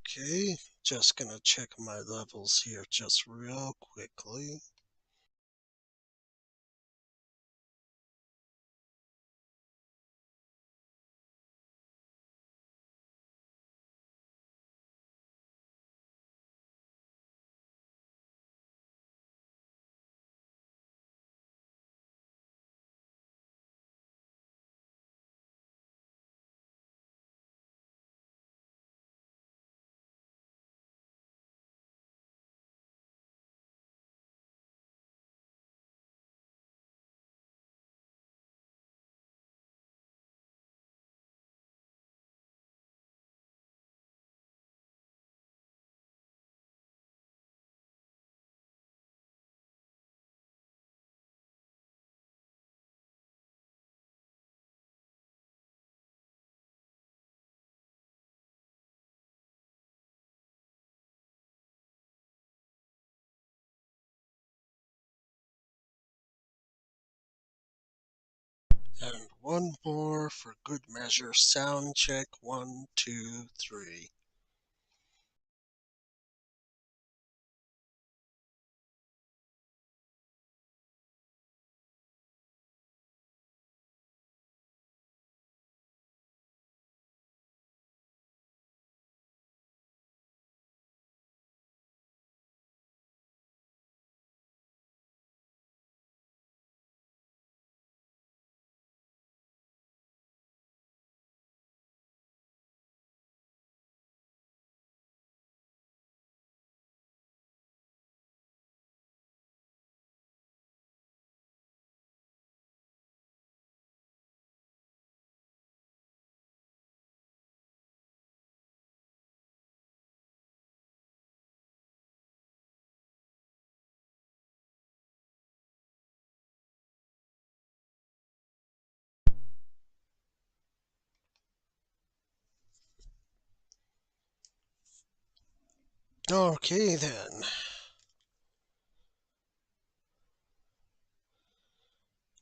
Okay, just gonna check my levels here just real quickly. And one more for good measure. Sound check 1, 2, 3. Okay then.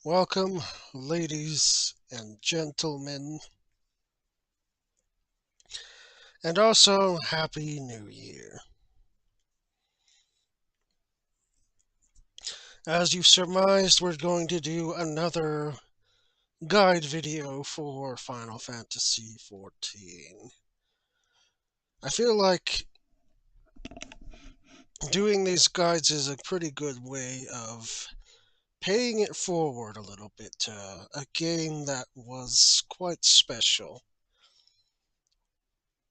Welcome, ladies and gentlemen, and also Happy New Year. As you surmised, we're going to do another guide video for Final Fantasy XIV. I feel like doing these guides is a pretty good way of paying it forward a little bit to a game that was quite special.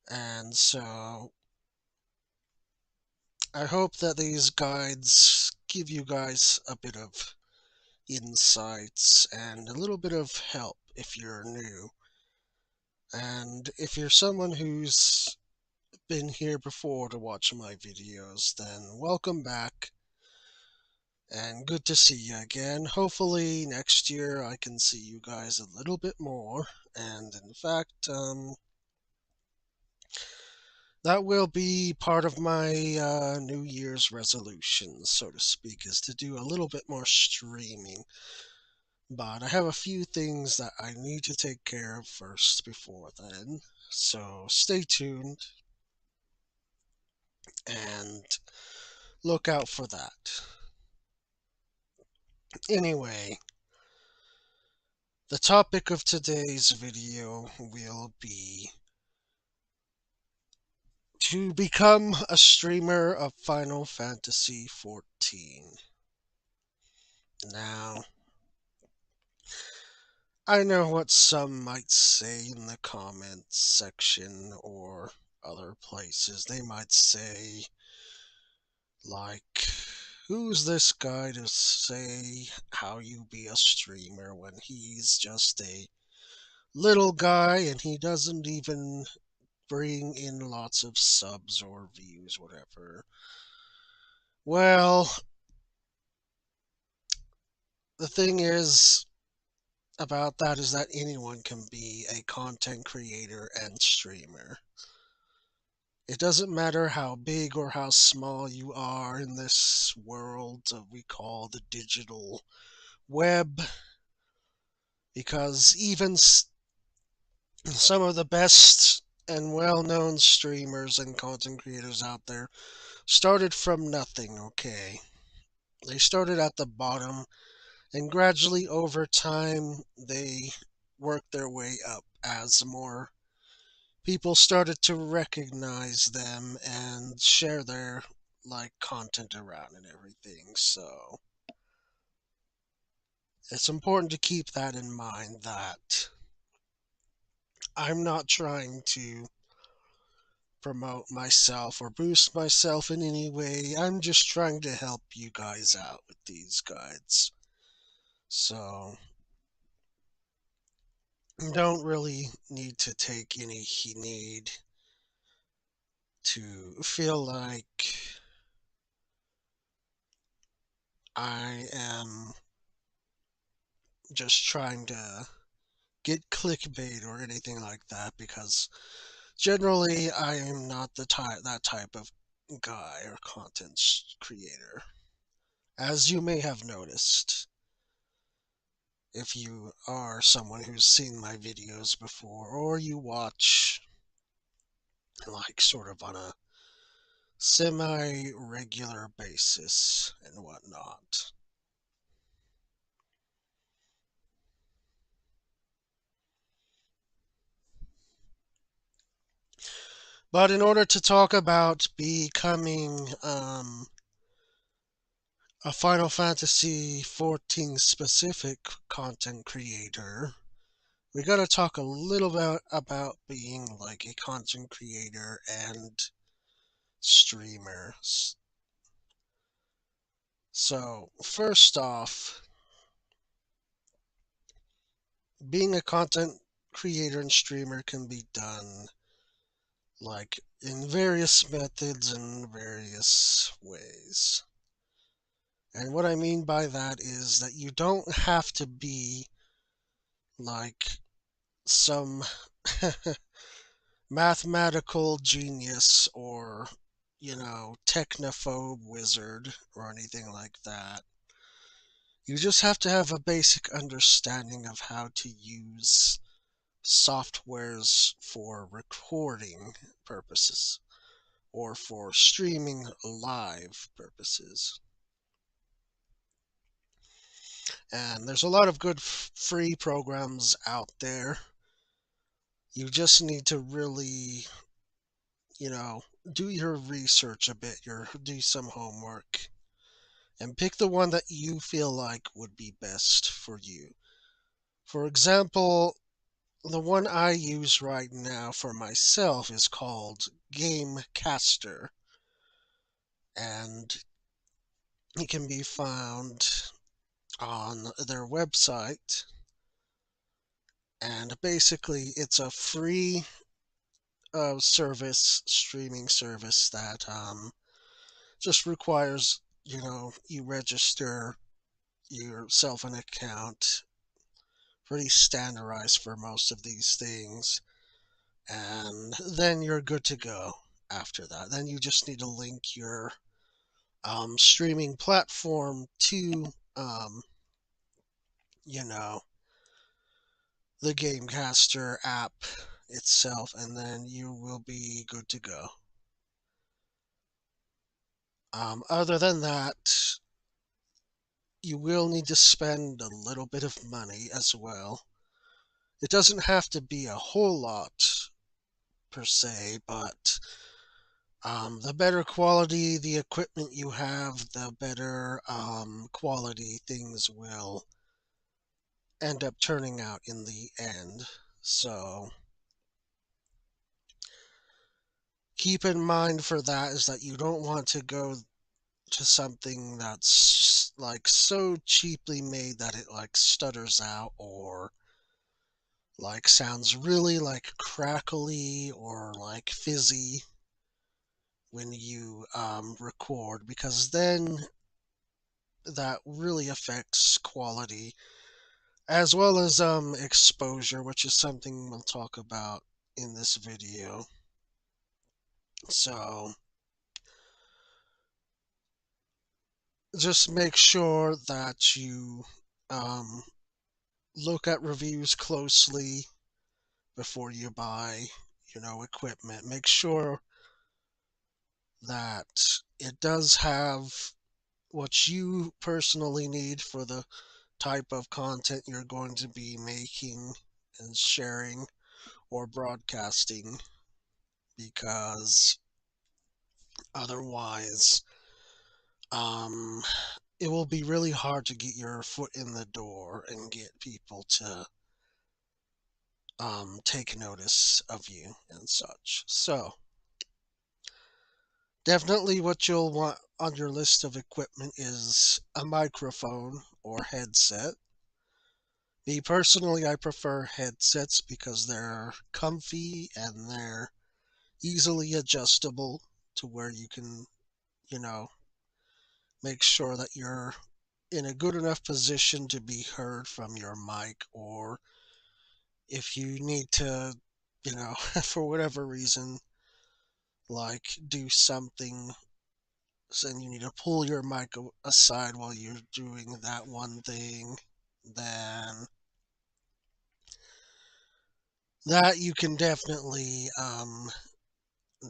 And so I hope that these guides give you guys a bit of insights and a little bit of help if you're new. And if you're someone who's been here before to watch my videos, then welcome back. And good to see you again. Hopefully next year I can see you guys a little bit more. And in fact, that will be part of my New Year's resolution, so to speak, is to do a little bit more streaming. But I have a few things that I need to take care of first before then. So stay tuned and look out for that. Anyway, the topic of today's video will be to become a streamer of Final Fantasy XIV. Now, I know what some might say in the comments section or other places. They might say, like, who's this guy to say how you be a streamer when he's just a little guy and he doesn't even bring in lots of subs or views, whatever. Well, the thing is about that is that anyone can be a content creator and streamer. It doesn't matter how big or how small you are in this world we call the digital web, because even some of the best and well-known streamers and content creators out there started from nothing, okay? They started at the bottom, and gradually over time, they worked their way up as more people started to recognize them and share their content around and everything. So it's important to keep that in mind that I'm not trying to promote myself or boost myself in any way. I'm just trying to help you guys out with these guides. So you don't really need to take any need to feel like I am just trying to get clickbait or anything like that, because generally I am not that type of guy or content creator, as you may have noticed if you are someone who's seen my videos before, or you watch sort of on a semi regular basis and whatnot. But in order to talk about becoming a Final Fantasy XIV specific content creator, we gotta talk a little bit about being like a content creator and streamer. So, first off, being a content creator and streamer can be done in various methods and various ways. And what I mean by that is that you don't have to be like some mathematical genius or, technophobe wizard or anything like that. You just have to have a basic understanding of how to use softwares for recording purposes or for streaming live purposes. And there's a lot of good free programs out there. You just need to really, do your research a bit, do some homework, and pick the one that you feel like would be best for you. For example, the one I use right now for myself is called Gamecaster, and it can be found on their website. And basically, it's a free streaming service that just requires, you register yourself an account. Pretty standardized for most of these things. And then you're good to go after that. Then you just need to link your streaming platform to, you know, the Gamecaster app itself, and then you will be good to go. Other than that, you will need to spend a little bit of money as well. It doesn't have to be a whole lot per se, but the better quality the equipment you have, the better quality things will end up turning out in the end. So keep in mind for that is that you don't want to go to something that's so cheaply made that it stutters out or sounds really crackly or fizzy when you record, because then that really affects quality as well as exposure, which is something we'll talk about in this video. So just make sure that you look at reviews closely before you buy equipment. Make sure that it does have what you personally need for the type of content you're going to be making and sharing or broadcasting, because otherwise, um, it will be really hard to get your foot in the door and get people to take notice of you and such. So, definitely what you'll want on your list of equipment is a microphone or headset. Me personally, I prefer headsets because they're comfy and they're easily adjustable to where you can, you know, make sure that you're in a good enough position to be heard from your mic, or if you need to, for whatever reason, like do something and you need to pull your mic aside while you're doing that one thing, then that you can definitely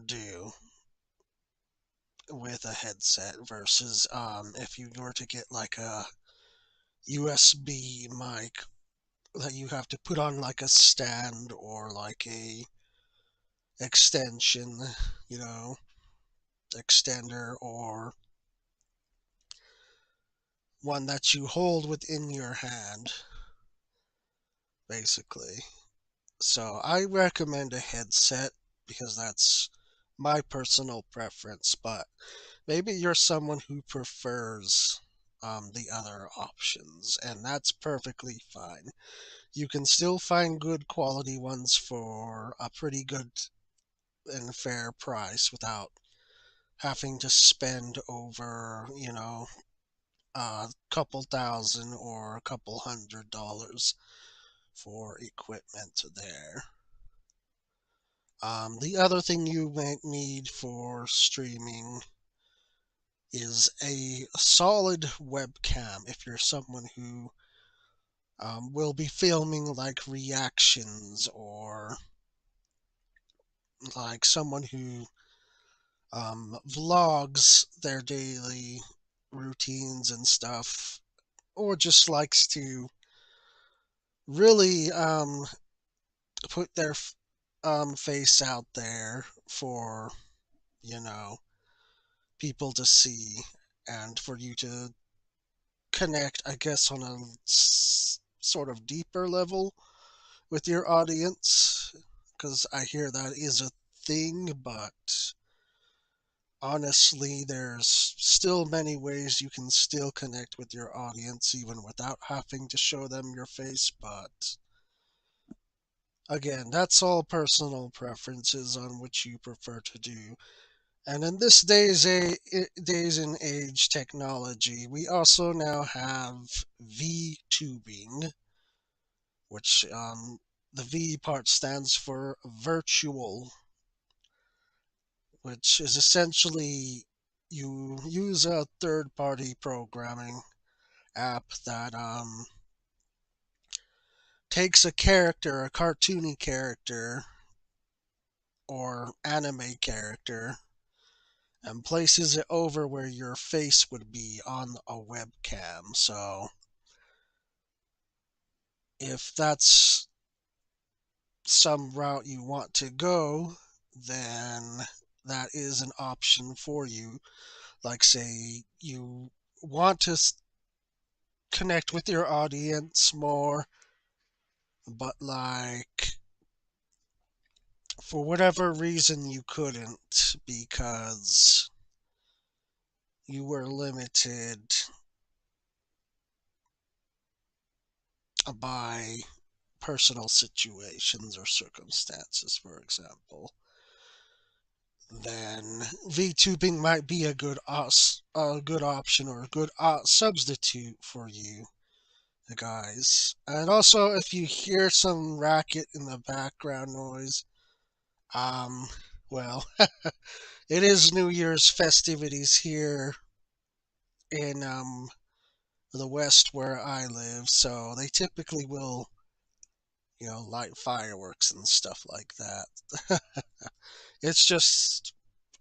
do with a headset versus if you were to get like a USB mic that you have to put on like a stand or like a extension, you know, extender, or one that you hold within your hand, basically. So I recommend a headset because that's my personal preference, but maybe you're someone who prefers the other options, and that's perfectly fine. You can still find good quality ones for a pretty good and fair price without having to spend over, a couple thousand or a couple $100 for equipment there. The other thing you might need for streaming is a solid webcam if you're someone who will be filming like reactions, or like someone who vlogs their daily routines and stuff, or just likes to really put their face out there for, you know, people to see and for you to connect, I guess, on a sort of deeper level with your audience. Because I hear that is a thing, but honestly, there's still many ways you can still connect with your audience even without having to show them your face. But again, that's all personal preferences on which you prefer to do. And in this days and age technology, we also now have VTubing, which the V part stands for virtual, which is essentially you use a third-party programming app that takes a character, a cartoony character or anime character, and places it over where your face would be on a webcam. So if that's some route you want to go, then that is an option for you. Like, say you want to connect with your audience more, but like for whatever reason you couldn't because you were limited by personal situations or circumstances, for example, then VTubing might be a good option or a good substitute for you guys. And also, if you hear some racket in the background noise, um, well, it is New Year's festivities here in the West where I live, so they typically will light fireworks and stuff like that. It's just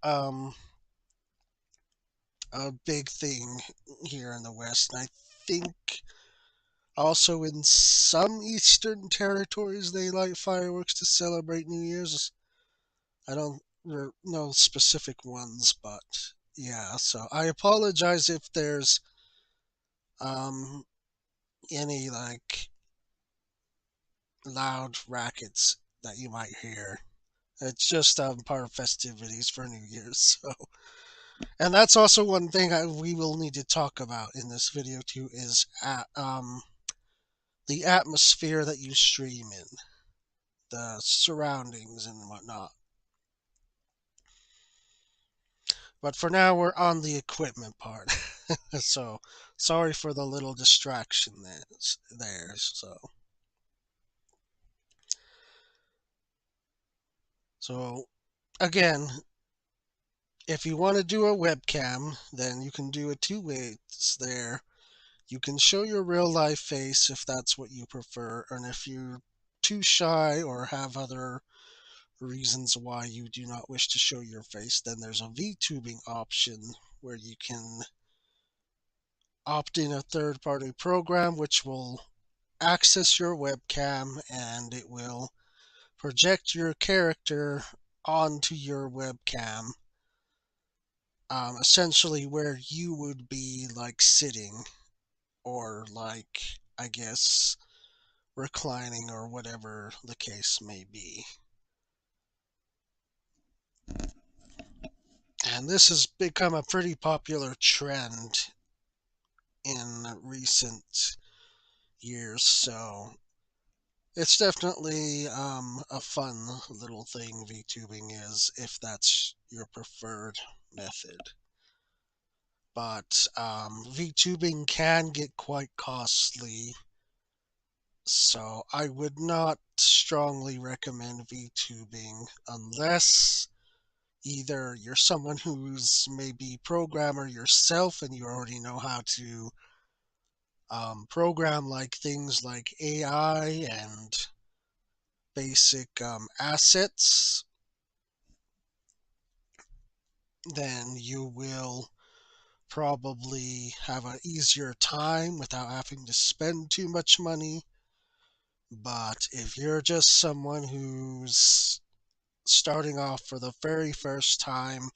um, a big thing here in the West. And I think also in some Eastern territories they light fireworks to celebrate New Year's. I don't know specific ones, but yeah. So I apologize if there's um, any like loud rackets that you might hear. It's just part of festivities for New Year's. So, and that's also one thing we will need to talk about in this video too is the atmosphere that you stream in, the surroundings and whatnot. But for now, we're on the equipment part. So, sorry for the little distraction there. So again, if you want to do a webcam, then you can do it two ways there. You can show your real life face if that's what you prefer, and if you're too shy or have other reasons why you do not wish to show your face, then there's a VTubing option where you can opt in a third party program which will access your webcam and it will project your character onto your webcam, essentially where you would be like sitting or like, I guess, reclining or whatever the case may be. And this has become a pretty popular trend in recent years, so it's definitely a fun little thing VTubing is if that's your preferred method. But VTubing can get quite costly, so I would not strongly recommend VTubing unless either you're someone who's maybe programmer yourself and you already know how to program like things like AI and basic assets, then you will probably have an easier time without having to spend too much money. But if you're just someone who's starting off for the very first time,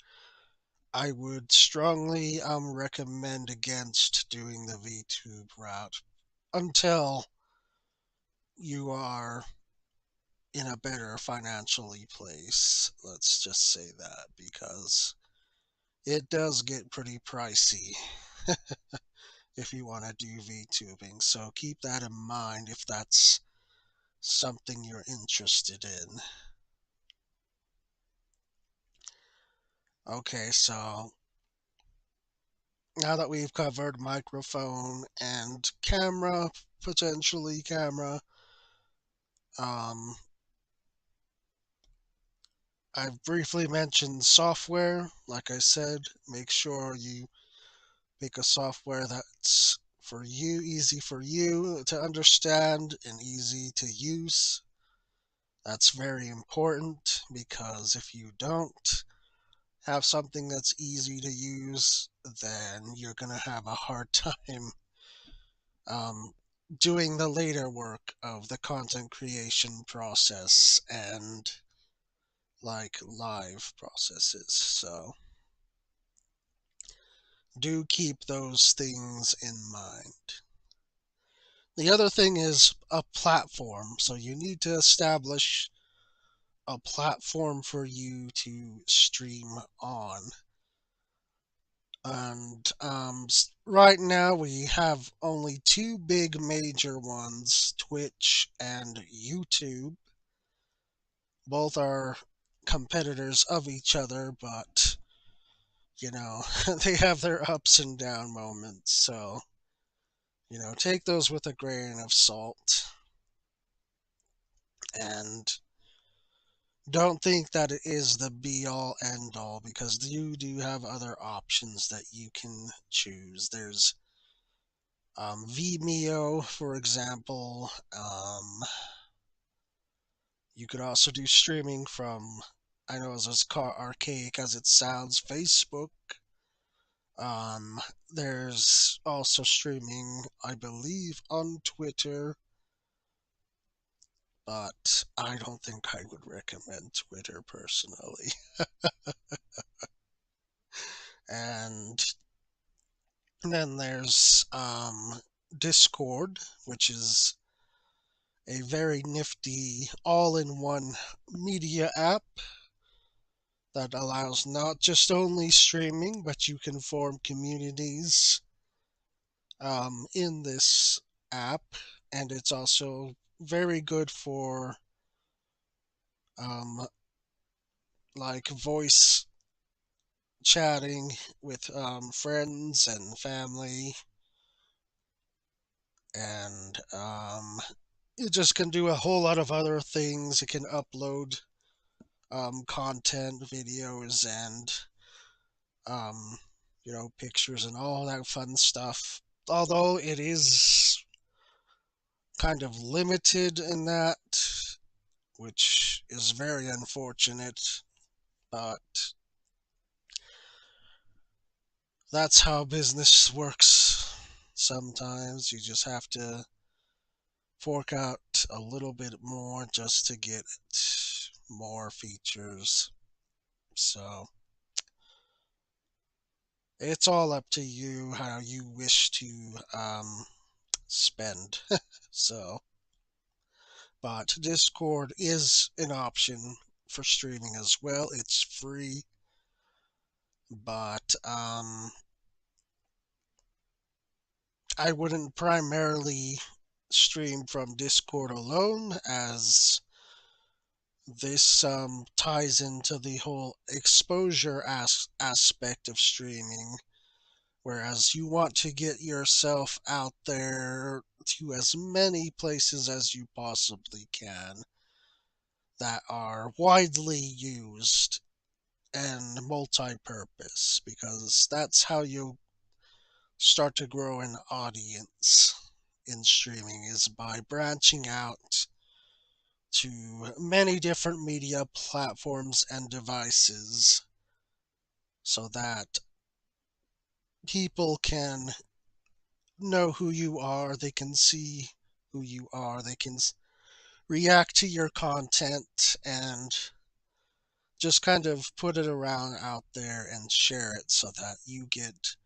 I would strongly recommend against doing the VTube route until you are in a better financially place. Let's just say that because it does get pretty pricey if you want to do VTubing. So keep that in mind if that's something you're interested in. Okay, so now that we've covered microphone and camera, potentially camera, um, I've briefly mentioned software. Like I said, make sure you pick a software that's for you, easy for you to understand and easy to use. That's very important because if you don't have something that's easy to use, then you're going to have a hard time um, doing the later work of the content creation process and like live processes. So do keep those things in mind. The other thing is a platform. So you need to establish a platform for you to stream on. And right now we have only two big major ones, Twitch and YouTube. Both are competitors of each other, but they have their ups and down moments. So, take those with a grain of salt. And don't think that it is the be all end all because you do have other options that you can choose. There's Vimeo, for example. You could also do streaming from, I know it's as archaic as it sounds, Facebook. There's also streaming, I believe, on Twitter, but I don't think I would recommend Twitter personally. And then there's Discord, which is a very nifty all-in-one media app that allows not just only streaming, but you can form communities in this app, and it's also very good for um, like voice chatting with friends and family, and it just can do a whole lot of other things. It can upload content, videos, and um, pictures and all that fun stuff. Although it is kind of limited in that, which is very unfortunate, but that's how business works. Sometimes you just have to fork out a little bit more just to get more features. So it's all up to you how you wish to spend. So, but Discord is an option for streaming as well. It's free, but I wouldn't primarily stream from Discord alone, as this ties into the whole exposure aspect of streaming. Whereas you want to get yourself out there to as many places as you possibly can that are widely used and multi-purpose, because that's how you start to grow an audience in streaming, is by branching out to many different media platforms and devices so that people can know who you are, they can see who you are, they can react to your content, and just kind of put it around out there and share it so that you get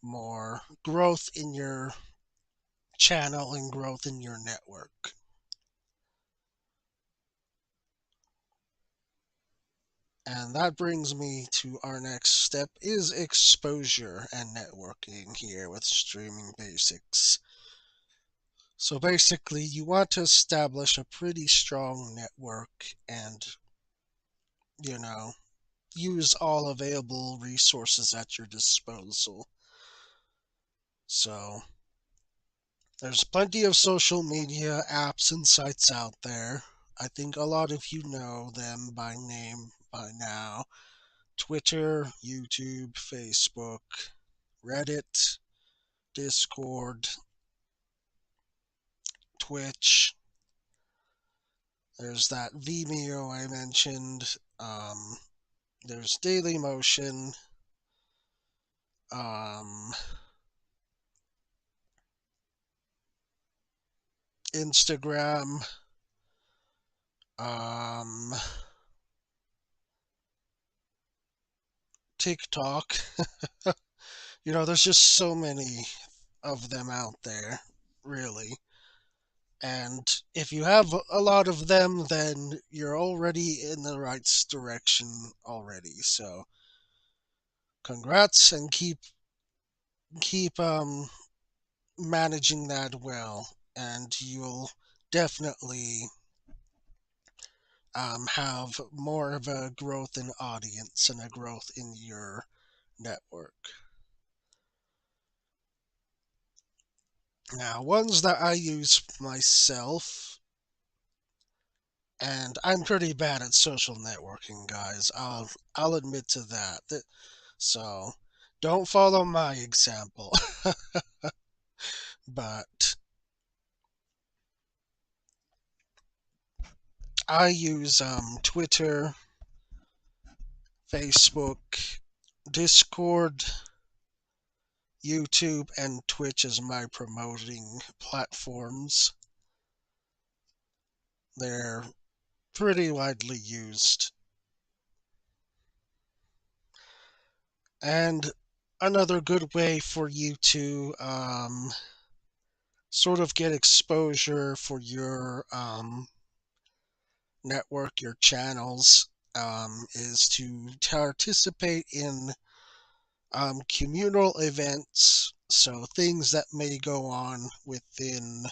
more growth in your channel and growth in your network. And that brings me to our next step, is exposure and networking here with streaming basics. So basically, you want to establish a pretty strong network and, you know, use all available resources at your disposal. So there's plenty of social media apps and sites out there. I think a lot of you know them by name by now. Twitter, YouTube, Facebook, Reddit, Discord, Twitch. There's that Vimeo I mentioned. There's Dailymotion. Um, Instagram. Um, TikTok. There's just so many of them out there, really. And if you have a lot of them, then you're already in the right direction already. So congrats, and keep managing that well, and you'll definitely have more of a growth in audience and a growth in your network. Now, ones that I use myself, and I'm pretty bad at social networking, guys. I'll admit to that. So don't follow my example. But I use Twitter, Facebook, Discord, YouTube, and Twitch as my promoting platforms. They're pretty widely used. And another good way for you to sort of get exposure for your network, your channels, is to participate in communal events. So things that may go on within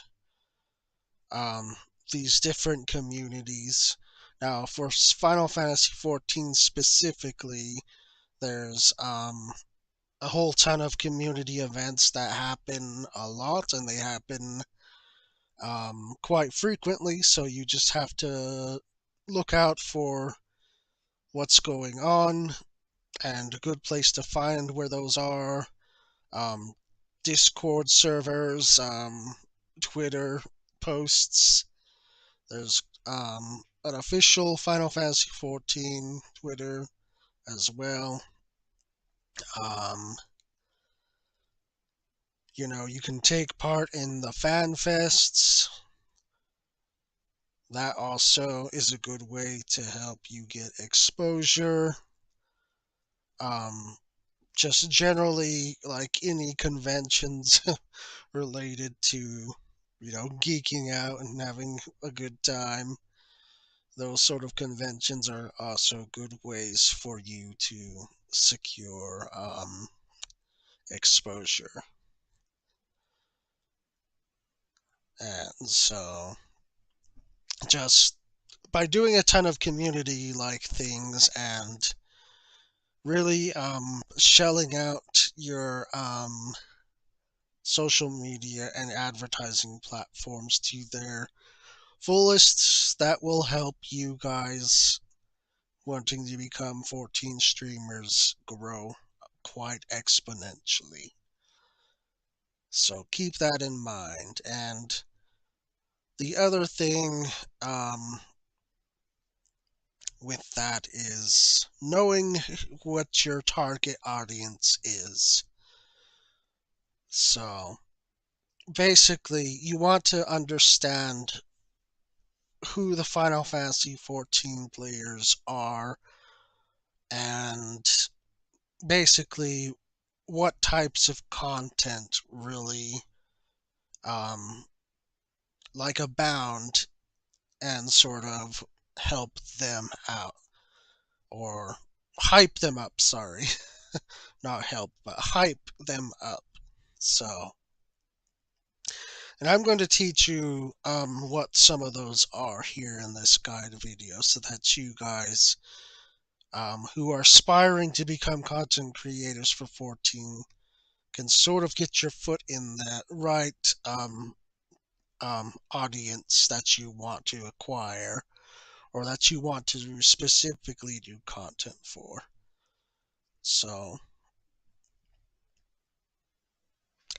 um, these different communities. Now, for Final Fantasy XIV specifically, there's a whole ton of community events that happen a lot, and they happen quite frequently. So you just have to look out for what's going on, and a good place to find where those are. Um, Discord servers, Twitter posts. There's an official Final Fantasy XIV Twitter as well. Um, you can take part in the fan fests. That also is a good way to help you get exposure. Um, just generally, like any conventions related to, geeking out and having a good time. Those sort of conventions are also good ways for you to secure exposure. And so, just by doing a ton of community like things and really shelling out your social media and advertising platforms to their fullest, that will help you guys wanting to become 14 streamers grow quite exponentially. So keep that in mind. And the other thing with that is knowing what your target audience is. So basically, you want to understand who the Final Fantasy XIV players are, and basically what types of content really um, abound and sort of help them out, or hype them up, sorry. Not help, but hype them up. So, and I'm going to teach you what some of those are here in this guide video, so that you guys who are aspiring to become content creators for 14 can sort of get your foot in that right audience that you want to acquire, or that you want to specifically do content for. So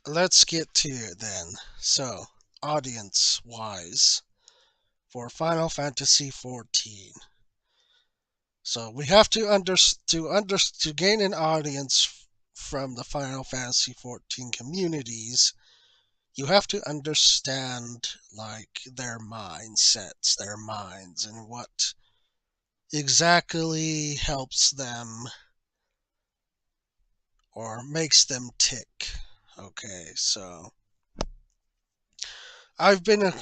let's get to it then. So, audience wise, for Final Fantasy XIV. So we have to gain an audience from the Final Fantasy XIV communities. You have to understand like their mindsets, their minds, and what exactly helps them or makes them tick. Okay, so I've been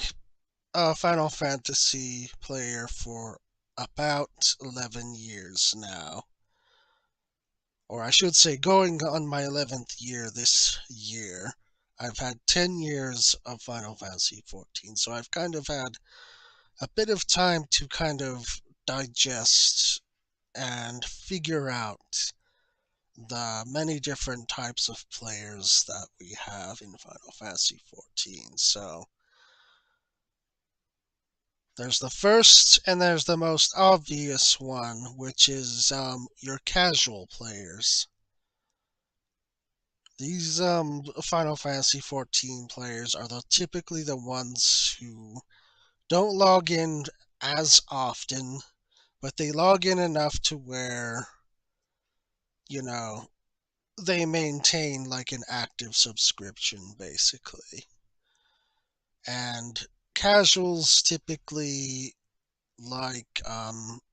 a Final Fantasy player for about 11 years now. Or I should say, going on my 11th year this year. I've had 10 years of Final Fantasy XIV, so I've kind of had a bit of time to kind of digest and figure out the many different types of players that we have in Final Fantasy XIV. So there's the first and there's the most obvious one, which is your casual players. These Final Fantasy XIV players are typically the ones who don't log in as often, but they log in enough to where, you know, they maintain like an active subscription basically. And casuals typically like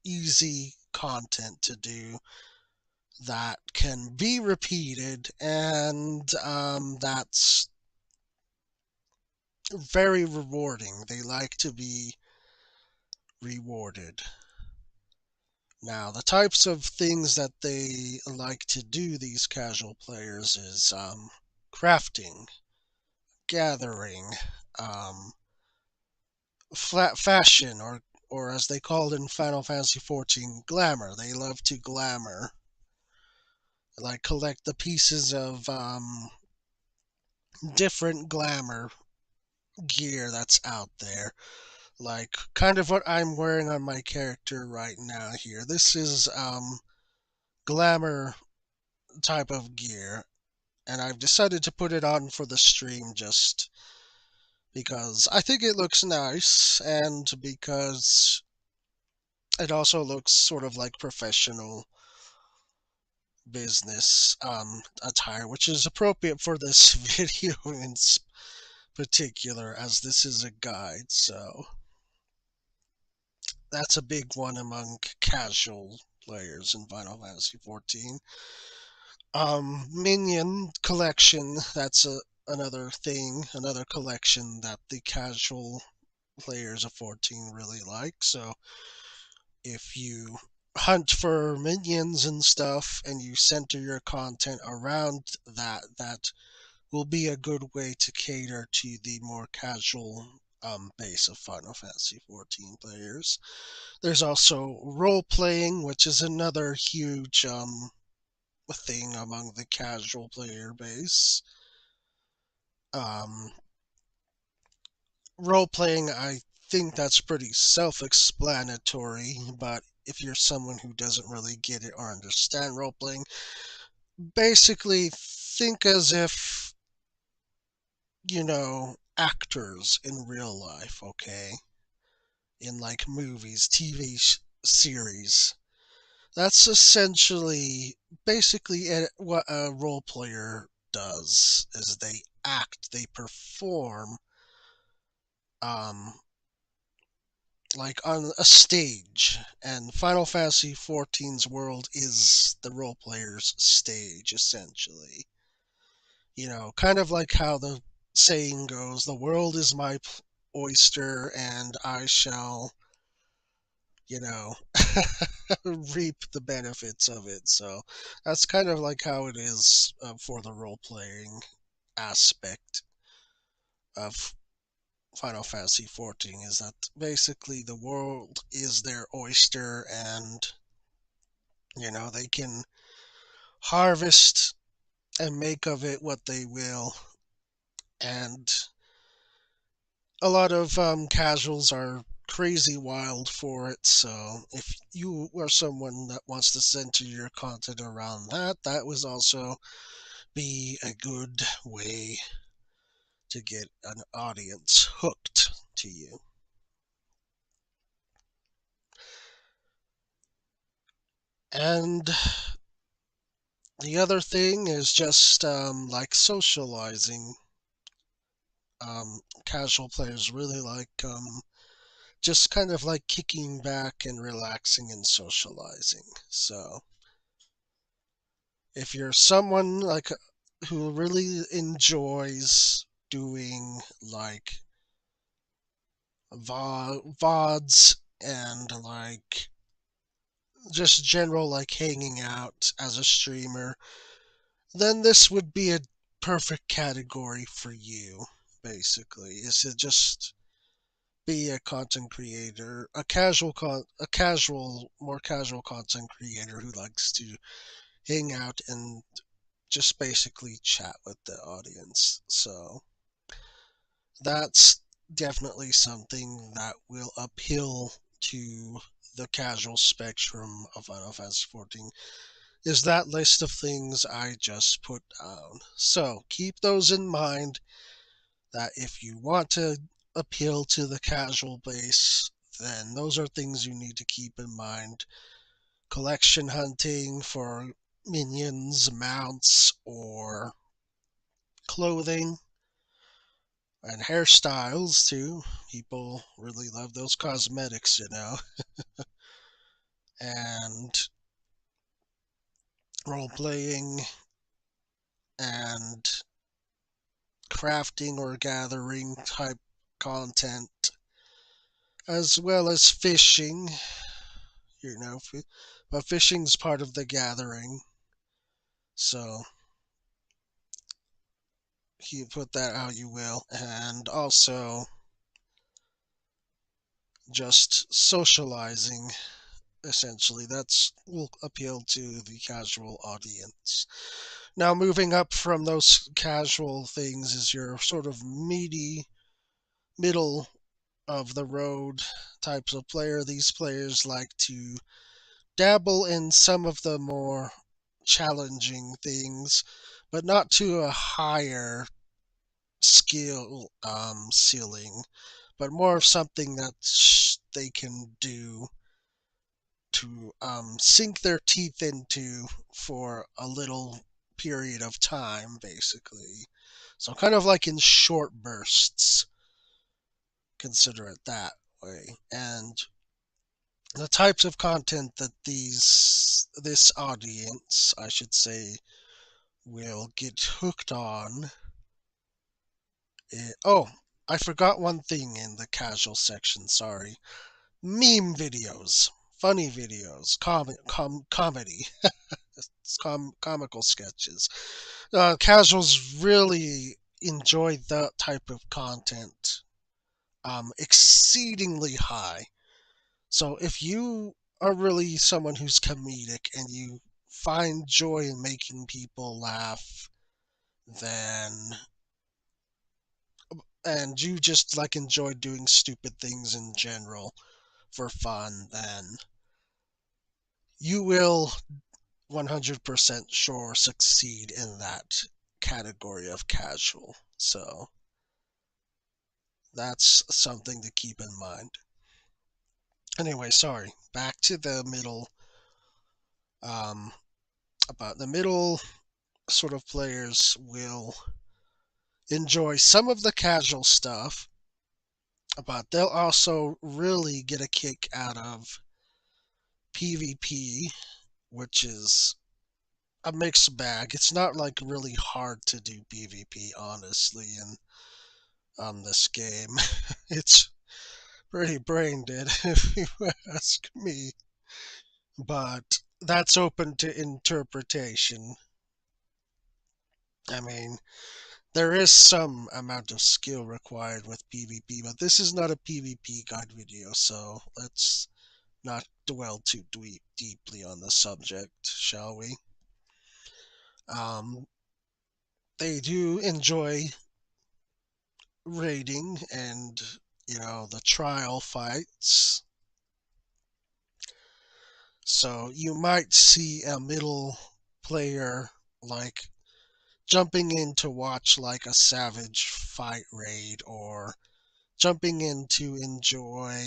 easy content to do that can be repeated, and that's very rewarding. They like to be rewarded. Now, the types of things that they like to do, these casual players, is crafting, gathering, um, flat fashion, or as they called in Final Fantasy XIV, glamour. They love to glamour, like collect the pieces of different glamour gear that's out there. Like kind of what I'm wearing on my character right now here. This is glamour type of gear, and I've decided to put it on for the stream just because I think it looks nice and because it also looks sort of like professional business attire, which is appropriate for this video in particular, as this is a guide. So that's a big one among casual players in Final Fantasy XIV. Minion collection, that's another thing, another collection that the casual players of 14 really like. So if you hunt for minions and stuff and you center your content around that, that will be a good way to cater to the more casual base of Final Fantasy XIV players. There's also role playing, which is another huge thing among the casual player base. Um, Role playing, I think that's pretty self explanatory, but if you're someone who doesn't really get it or understand role playing, basically think as if, actors in real life, okay? In like movies, TV series. That's essentially, basically what a role player does is they act, they perform, um, like on a stage. And Final Fantasy XIV's world is the role player's stage, essentially. Kind of like how the saying goes, the world is my oyster and I shall, you know, reap the benefits of it. So that's kind of like how it is for the role playing aspect of Final Fantasy XIV, is that basically the world is their oyster, and they can harvest and make of it what they will. And a lot of casuals are crazy wild for it. So if you are someone that wants to center your content around that, that was also be a good way to get an audience hooked to you. And the other thing is just like socializing. Casual players really like just kind of like kicking back and relaxing and socializing. So if you're someone like who really enjoys doing like VODs and like just general like hanging out as a streamer, then this would be a perfect category for you. Basically, is to just be a content creator, more casual content creator who likes to hang out and just basically chat with the audience. So that's definitely something that will appeal to the casual spectrum of Final Fantasy XIV, is that list of things I just put down. So keep those in mind, that if you want to appeal to the casual base, then those are things you need to keep in mind. Collection hunting for minions, mounts, or clothing, and hairstyles too. People really love those cosmetics. And role playing and crafting or gathering type content, as well as fishing. But fishing's part of the gathering, so you put that how you will. And also just socializing, essentially. That's will appeal to the casual audience. Now, moving up from those casual things is your sort of meaty, middle of the road types of player. These players like to dabble in some of the more challenging things, but not to a higher skill ceiling, but more of something that they can do to sink their teeth into for a little period of time, basically. So, kind of like in short bursts, consider it that way. And the types of content that this audience, I should say, will get hooked on. Oh, I forgot one thing in the casual section. Sorry, meme videos, funny videos, comedy, comical sketches. Casuals really enjoy that type of content exceedingly high. So if you are really someone who's comedic and you find joy in making people laugh, then and you just like enjoy doing stupid things in general for fun, then you will 100% sure succeed in that category of casual. So that's something to keep in mind. Anyway, sorry. Back to the middle. Um, about the middle sort of players will enjoy some of the casual stuff, but they'll also really get a kick out of PvP, which is a mixed bag. It's not like really hard to do PvP, honestly, in this game. It's pretty brain dead, if you ask me. But that's open to interpretation. I mean, there is some amount of skill required with PvP, but this is not a PvP guide video, so let's not dwell too deeply on the subject, shall we? Um, they do enjoy raiding and, the trial fights. So you might see a middle player like jumping in to watch like a savage fight raid, or jumping in to enjoy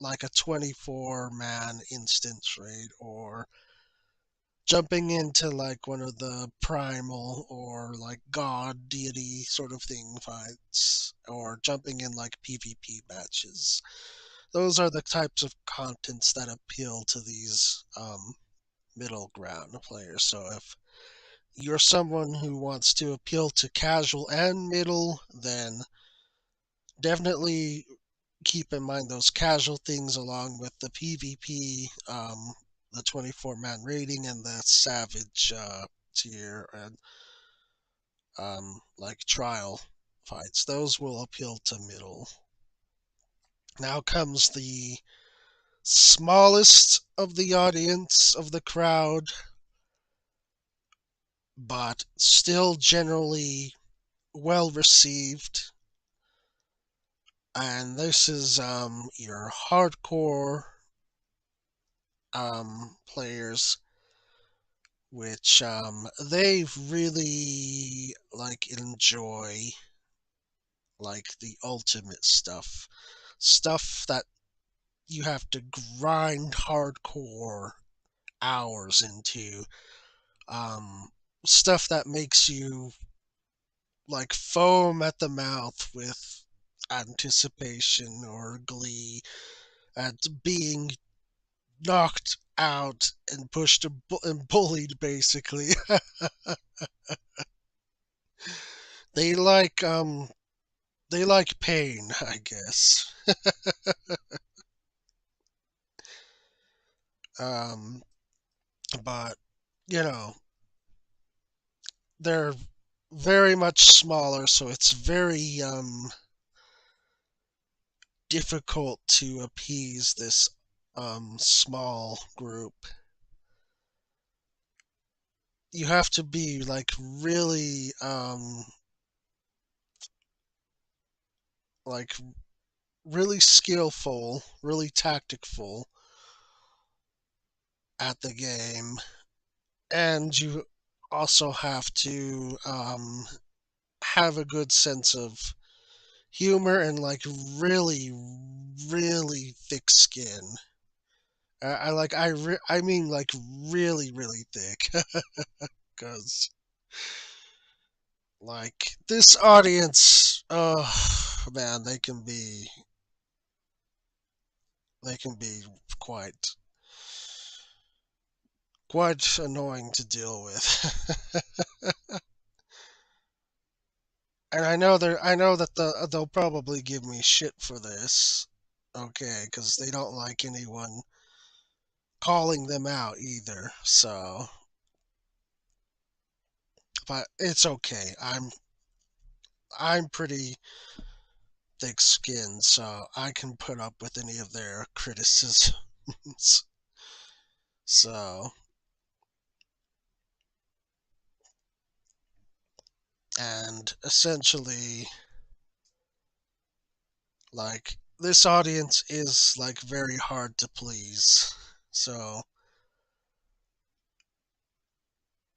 like a 24-man instance raid, or jumping into like one of the primal or like god deity sort of thing fights, or jumping in like PvP matches. Those are the types of contents that appeal to these middle ground players. So if you're someone who wants to appeal to casual and middle, then definitely keep in mind those casual things along with the PvP, the 24-man rating, and the savage tier, and like trial fights. Those will appeal to middle. Now comes the smallest of the audience of the crowd, but still generally well received. And this is your hardcore players, which they really like enjoy like the ultimate stuff. stuff that you have to grind hardcore hours into, um, stuff that makes you like foam at the mouth with anticipation or glee at being knocked out and pushed and bullied basically. they like um they like pain, I guess. Um but you know, they're very much smaller, so it's very difficult to appease this small group. You have to be like really like really skillful, really tactful at the game, and you also have to have a good sense of humor and like really, really thick skin. I mean like really, really thick, because like this audience, oh man, they can be quite quite annoying to deal with. And I know that they'll probably give me shit for this, okay, because they don't like anyone calling them out either. So, but it's okay. I'm pretty thick-skinned, so I can put up with any of their criticisms. So, and essentially, like this audience is like very hard to please. So,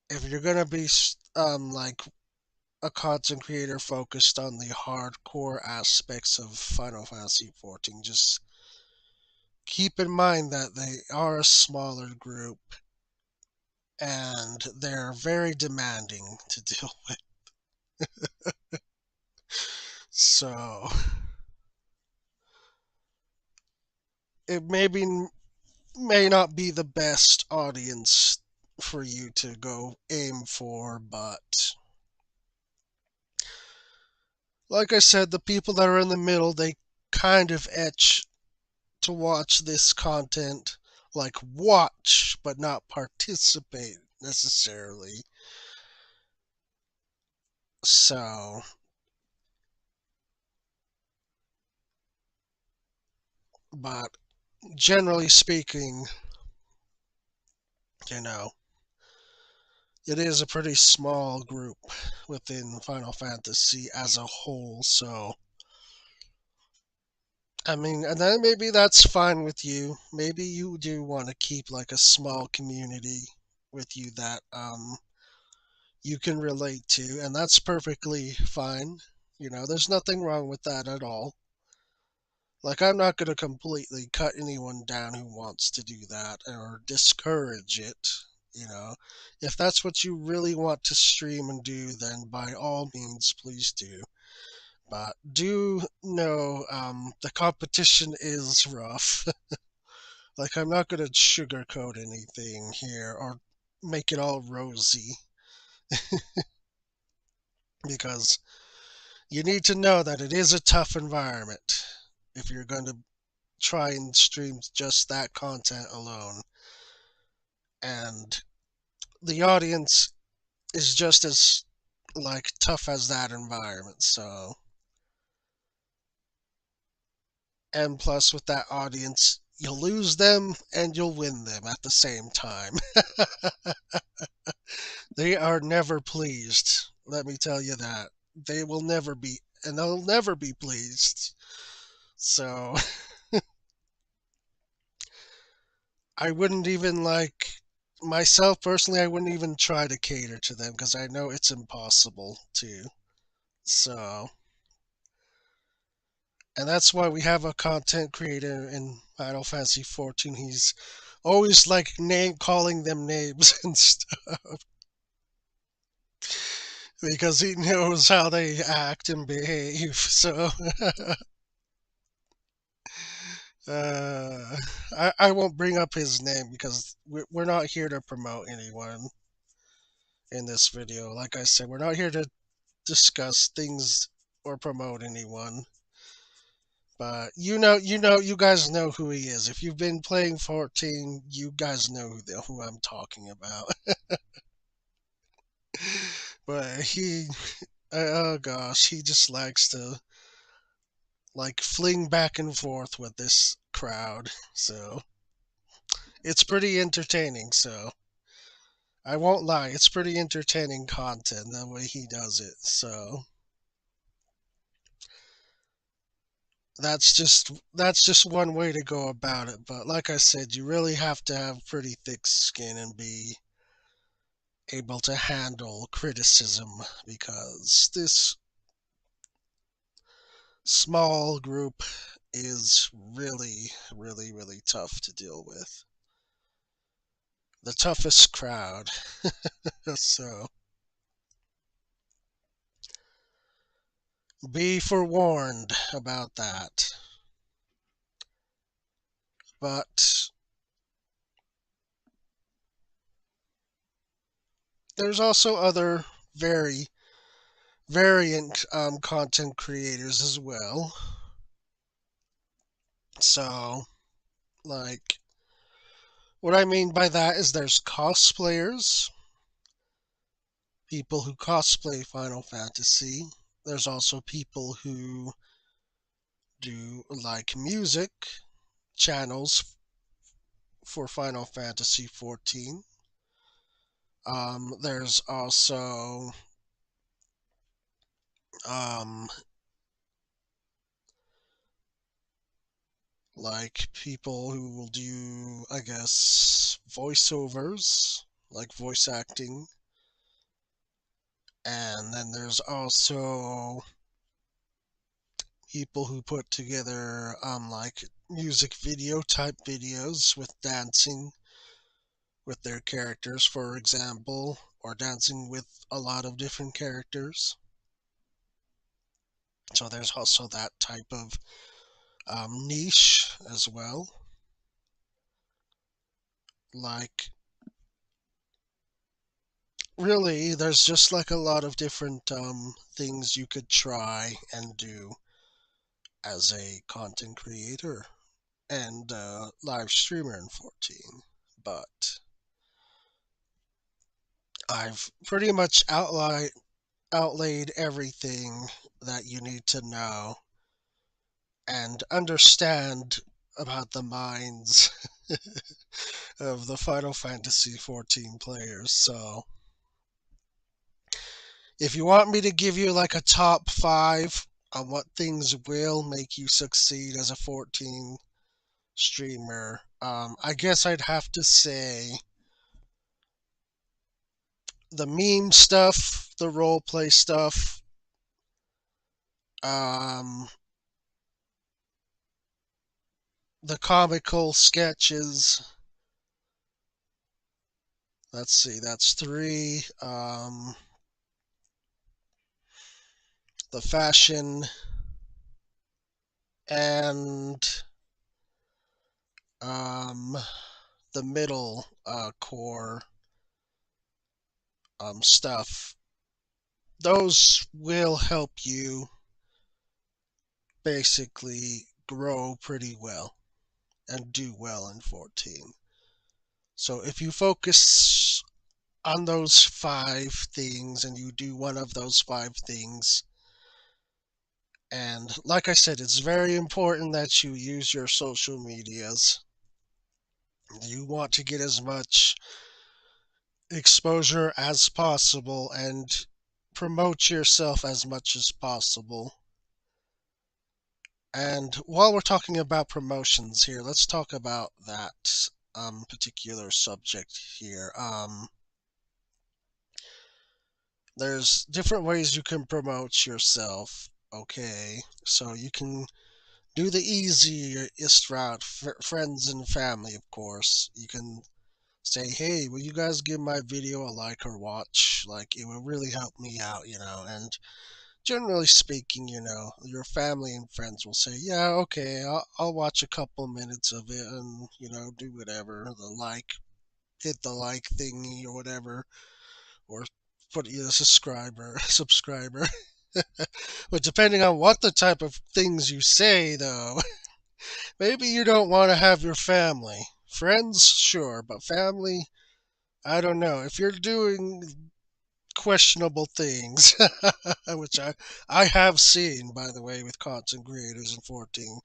if you're gonna be like a content creator focused on the hardcore aspects of Final Fantasy XIV, just keep in mind that they are a smaller group and they're very demanding to deal with. So it may not be the best audience for you to go aim for, but like I said, the people that are in the middle, they kind of etch to watch this content, like watch but not participate necessarily. So, but generally speaking, you know, it is a pretty small group within Final Fantasy as a whole. So, I mean, and then maybe that's fine with you. Maybe you do want to keep like a small community with you that you can relate to, and that's perfectly fine. You know, there's nothing wrong with that at all. Like, I'm not going to completely cut anyone down who wants to do that or discourage it. You know, if that's what you really want to stream and do, then by all means, please do. But do know the competition is rough. Like, I'm not going to sugarcoat anything here or make it all rosy because you need to know that it is a tough environment if you're going to try and stream just that content alone. And the audience is just as like tough as that environment. So, and plus with that audience, you'll lose them and you'll win them at the same time. They are never pleased. Let me tell you that. They will never be, and they'll never be pleased. So, I wouldn't even like myself personally, I wouldn't even try to cater to them because I know it's impossible to. So, And that's why we have a content creator in Final Fantasy 14. He's always like name calling them names and stuff because he knows how they act and behave. So uh, I won't bring up his name because we're not here to promote anyone in this video. Like I said, we're not here to discuss things or promote anyone. But you guys know who he is. If you've been playing 14, you guys know who I'm talking about. But oh gosh, he just likes to like fling back and forth with this crowd. So it's pretty entertaining. So I won't lie, it's pretty entertaining content the way he does it. So that's just one way to go about it. But like I said, you really have to have pretty thick skin and be able to handle criticism because this small group is really, really, really tough to deal with. The toughest crowd. So be forewarned about that. But there's also other very variant content creators as well. So, like, what I mean by that is there's cosplayers, people who cosplay Final Fantasy. There's also people who do like music channels for Final Fantasy 14. There's also um, like people who will do, I guess, voiceovers, like voice acting. And then there's also people who put together like music video type videos with dancing with their characters, for example, or dancing with a lot of different characters. So there's also that type of niche as well. Like, really, there's just like a lot of different things you could try and do as a content creator and live streamer in 14. But I've pretty much outlaid everything that you need to know and understand about the minds of the Final Fantasy 14 players. So, if you want me to give you like a top 5 on what things will make you succeed as a 14 streamer, I guess I'd have to say the meme stuff, the roleplay stuff, um, the comical sketches. Let's see, that's 3. The fashion and um, the middle core stuff. Those will help you basically grow pretty well and do well in 14. So if you focus on those 5 things and you do one of those 5 things, and like I said, it's very important that you use your social medias. You want to get as much exposure as possible and promote yourself as much as possible. And while we're talking about promotions here, let's talk about that particular subject here. There's different ways you can promote yourself. Okay, so you can do the easiest route. Friends and family, of course. You can say, hey, will you guys give my video a like or watch? Like, it will really help me out, And generally speaking, your family and friends will say, yeah, okay, I'll watch a couple minutes of it and, do whatever. Hit the like thingy or whatever, or put you a subscriber. But depending on what the type of things you say, though, maybe you don't want to have your family. Friends, sure, but family, I don't know. If you're doing questionable things, which I have seen, by the way, with content creators in 14,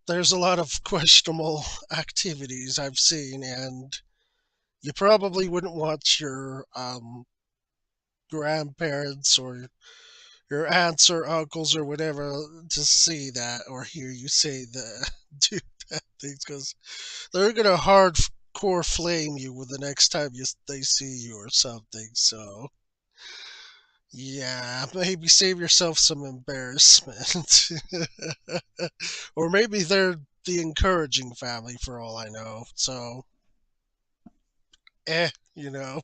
there's a lot of questionable activities I've seen, and you probably wouldn't want your grandparents or your aunts or uncles or whatever to see that or hear you say the do that things, because they're gonna hardcore flame you with the next time they see you or something. So yeah, maybe save yourself some embarrassment, or maybe they're the encouraging family for all I know. So eh, you know,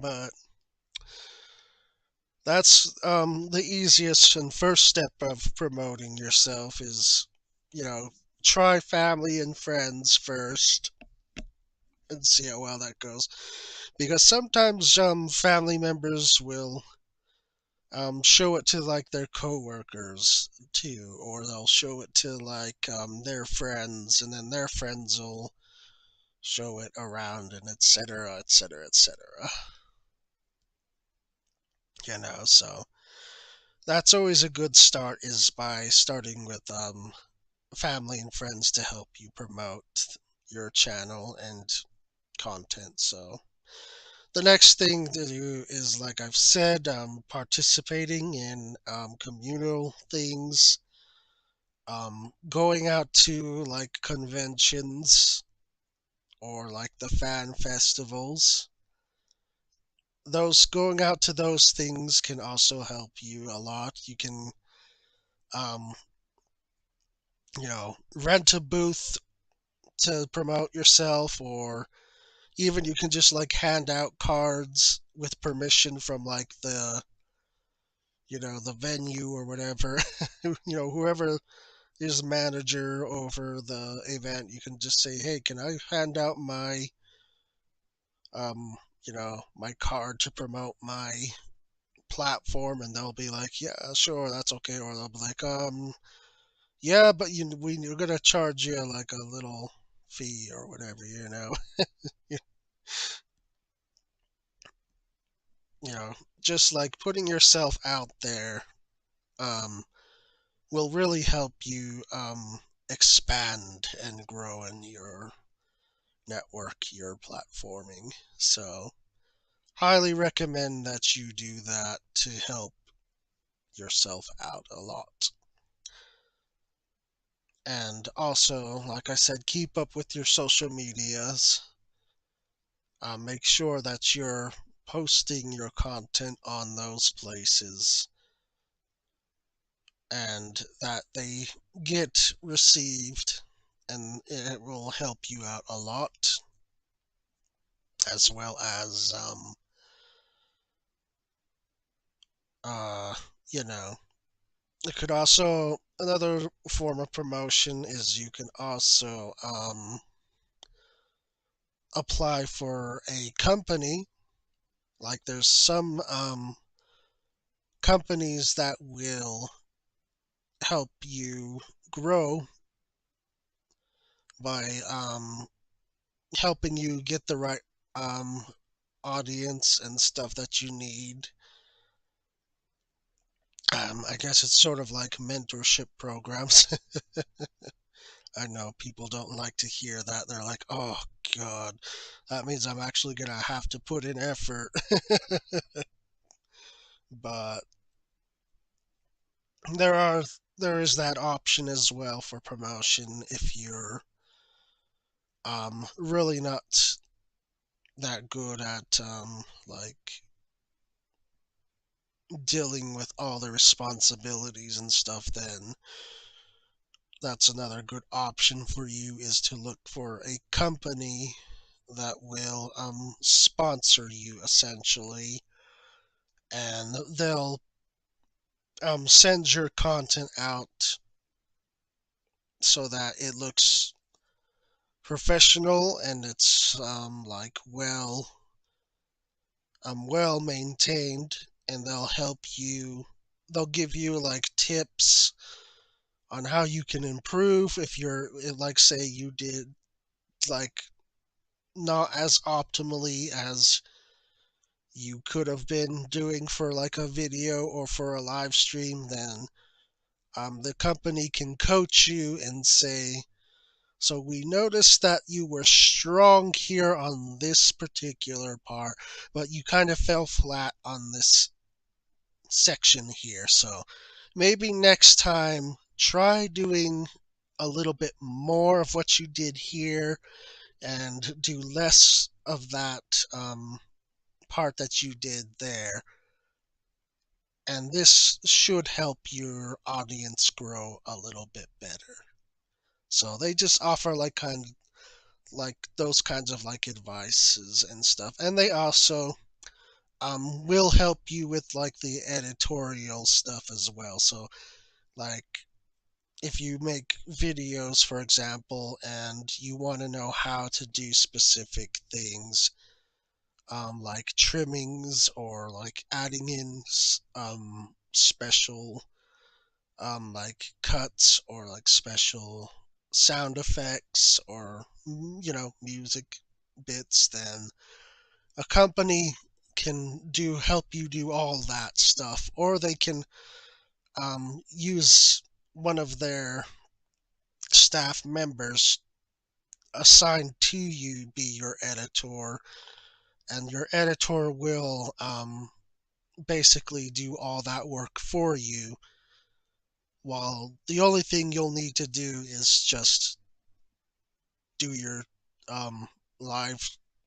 but that's the easiest and first step of promoting yourself is, you know, try family and friends first and see how well that goes. Because sometimes family members will show it to like their coworkers too, or they'll show it to like their friends, and then their friends will show it around, and etc. etc. etc. So that's always a good start is by starting with family and friends to help you promote your channel and content. So the next thing to do is, like I've said, participating in communal things, going out to like conventions or like the fan festivals. Those going out to those things can also help you a lot. You can, um, rent a booth to promote yourself, or even you can just like hand out cards with permission from like the venue or whatever. Whoever is manager over the event, you can just say, hey, can I hand out um my card to promote my platform? And they'll be like, yeah, sure, that's okay. Or they'll be like, yeah, but we're gonna charge you like a little fee or whatever. you know just like putting yourself out there um will really help you expand and grow in your network, your platforming. So highly recommend that you do that to help yourself out a lot. And also, like I said, keep up with your social medias. Make sure that you're posting your content on those places and that they get received, and it will help you out a lot, as well as uh you know it could also, another form of promotion is you can also apply for a company. Like there's some companies that will help you grow by helping you get the right um, audience and stuff that you need. I guess it's sort of like mentorship programs. I know people don't like to hear that. They're like, oh, God, that means I'm actually going to have to put in effort. But there are there is that option as well for promotion if you're really not that good at like dealing with all the responsibilities and stuff, then that's another good option for you, is to look for a company that will sponsor you essentially, and they'll send your content out so that it looks professional and it's like well maintained, and they'll give you like tips on how you can improve if you're like, say you did like not as optimally as you could have been doing for like a video or for a live stream. Then the company can coach you and say, so we noticed that you were strong here on this particular part, but you kind of fell flat on this section here. So maybe next time try doing a little bit more of what you did here and do less of that part that you did there. And this should help your audience grow a little bit better. So they just offer like those kinds of like advices and stuff. And they also will help you with like the editorial stuff as well. So like if you make videos, for example, and you want to know how to do specific things, like trimmings or like adding in special like cuts or like special sound effects or music bits, then a company can do help you do all that stuff, or they can use one of their staff members assigned to you be your editor, and your editor will basically do all that work for you, while the only thing you'll need to do is just do your um, live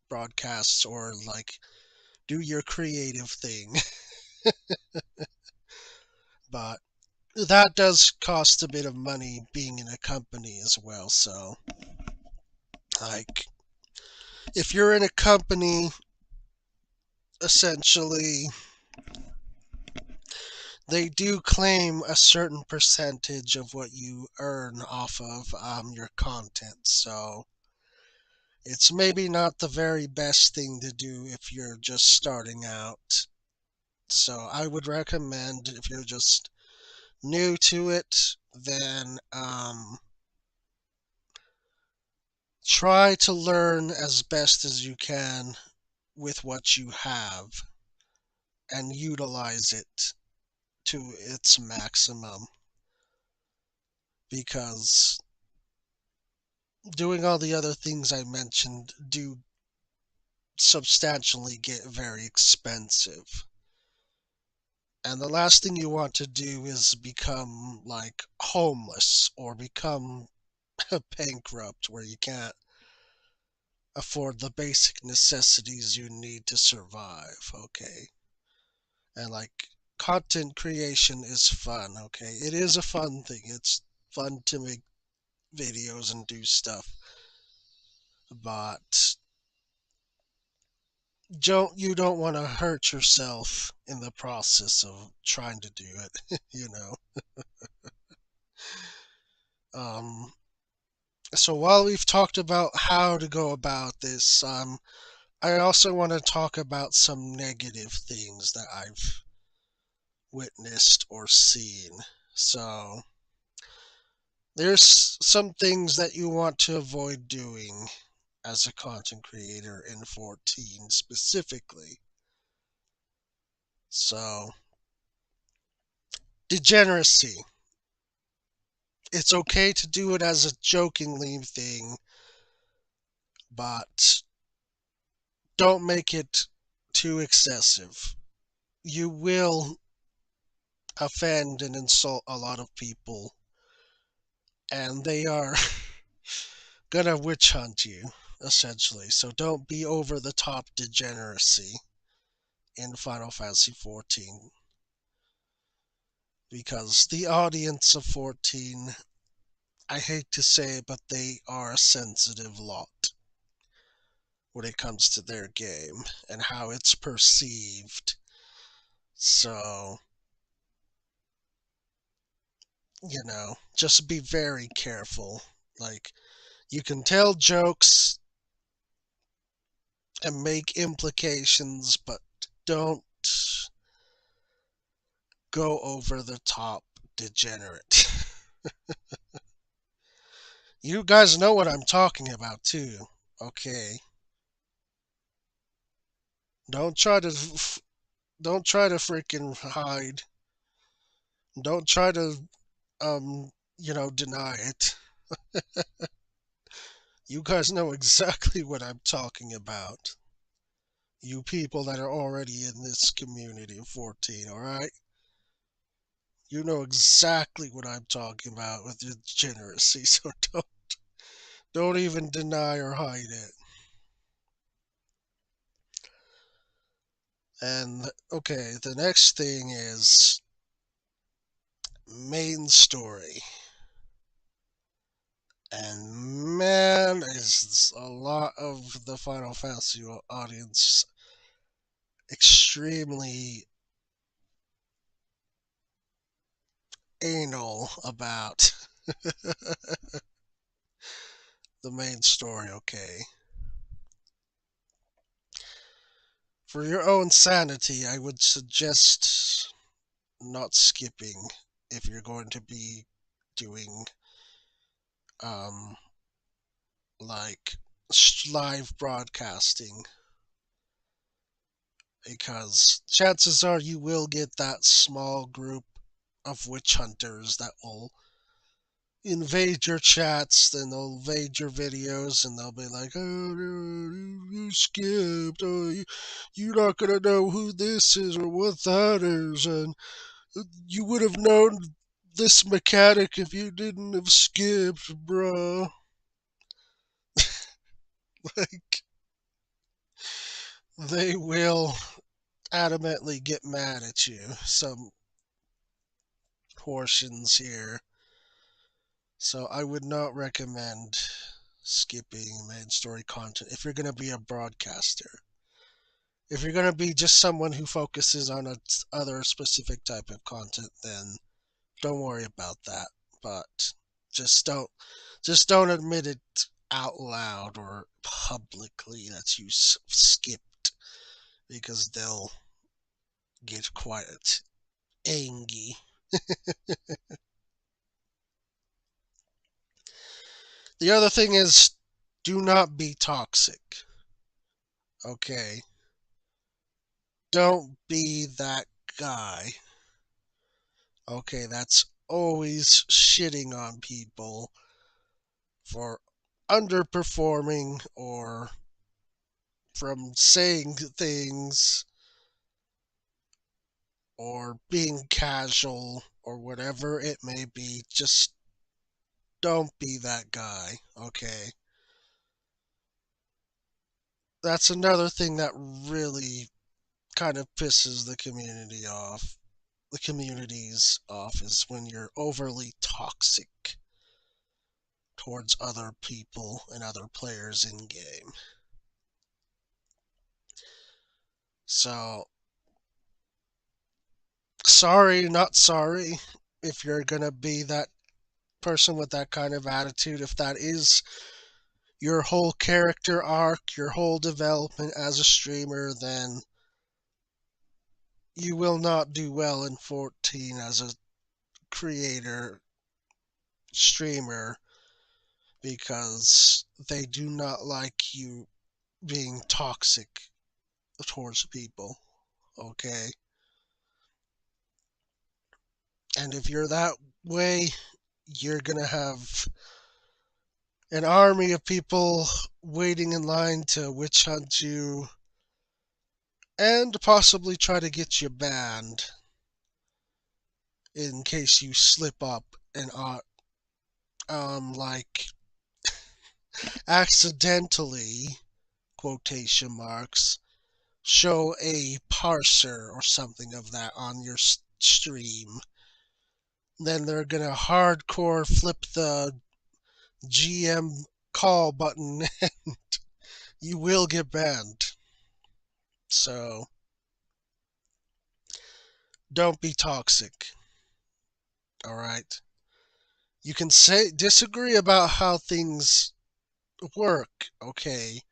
broadcasts or like do your creative thing. But that does cost a bit of money being in a company as well. So, like, if you're in a company, essentially, they do claim a certain percentage of what you earn off of your content. So, it's maybe not the very best thing to do if you're just starting out. So, I would recommend, if you're just new to it, then try to learn as best as you can with what you have and utilize it to its maximum, because doing all the other things I mentioned do substantially get very expensive. And the last thing you want to do is become like homeless or become bankrupt where you can't afford the basic necessities you need to survive, okay? And like content creation is fun, okay? It is a fun thing. It's fun to make videos and do stuff. But you don't want to hurt yourself in the process of trying to do it, you know. Um so while we've talked about how to go about this, I also want to talk about some negative things that I've witnessed or seen. So, there's some things that you want to avoid doing as a content creator in 14 specifically. So, degeneracy. It's okay to do it as a jokingly thing, but don't make it too excessive. You will offend and insult a lot of people, and they are gonna witch hunt you, essentially. So don't be over the top degeneracy in Final Fantasy 14. because the audience of 14, I hate to say it, but they are a sensitive lot when it comes to their game and how it's perceived. So, just be very careful. Like, you can tell jokes and make implications, but don't go over the top degenerate. You guys know what I'm talking about too. Okay. Don't try to don't try to freaking hide. Don't try to deny it. You guys know exactly what I'm talking about. You people that are already in this community of 14, all right? You know exactly what I'm talking about with your degeneracy, so don't even deny or hide it. And okay, the next thing is main story. And man, is a lot of the Final Fantasy audience extremely anal about the main story, okay? For your own sanity, I would suggest not skipping if you're going to be doing um like live broadcasting, because chances are you will get that small group of witch hunters that will invade your chats, then they'll invade your videos, and they'll be like, "Oh, you skipped. Oh, you're not gonna know who this is or what that is, and you would have known this mechanic if you didn't have skipped, bro." Like, they will adamantly get mad at you. Some portions here. So I would not recommend skipping main story content if you're going to be a broadcaster. If you're going to be just someone who focuses on a other specific type of content, then don't worry about that. But just don't just don't admit it out loud or publicly that you skipped, because they'll get quite angry. The other thing is, do not be toxic. Okay? Don't be that guy. Okay, that's always shitting on people for underperforming or from saying things or being casual or whatever it may be. Just don't be that guy, okay? That's another thing that really kind of pisses the communities off, is when you're overly toxic towards other people and other players in game. So, sorry, not sorry, if you're gonna be that person with that kind of attitude. If that is your whole character arc, your whole development as a streamer, then you will not do well in 14 as a creator streamer, because they do not like you being toxic towards people, okay? And if you're that way, you're gonna have an army of people waiting in line to witch hunt you and possibly try to get you banned in case you slip up and like accidentally, quotation marks, show a parser or something of that on your stream, then they're gonna hardcore flip the GM call button. You will get banned. So don't be toxic. All right. You can say disagree about how things work. Okay.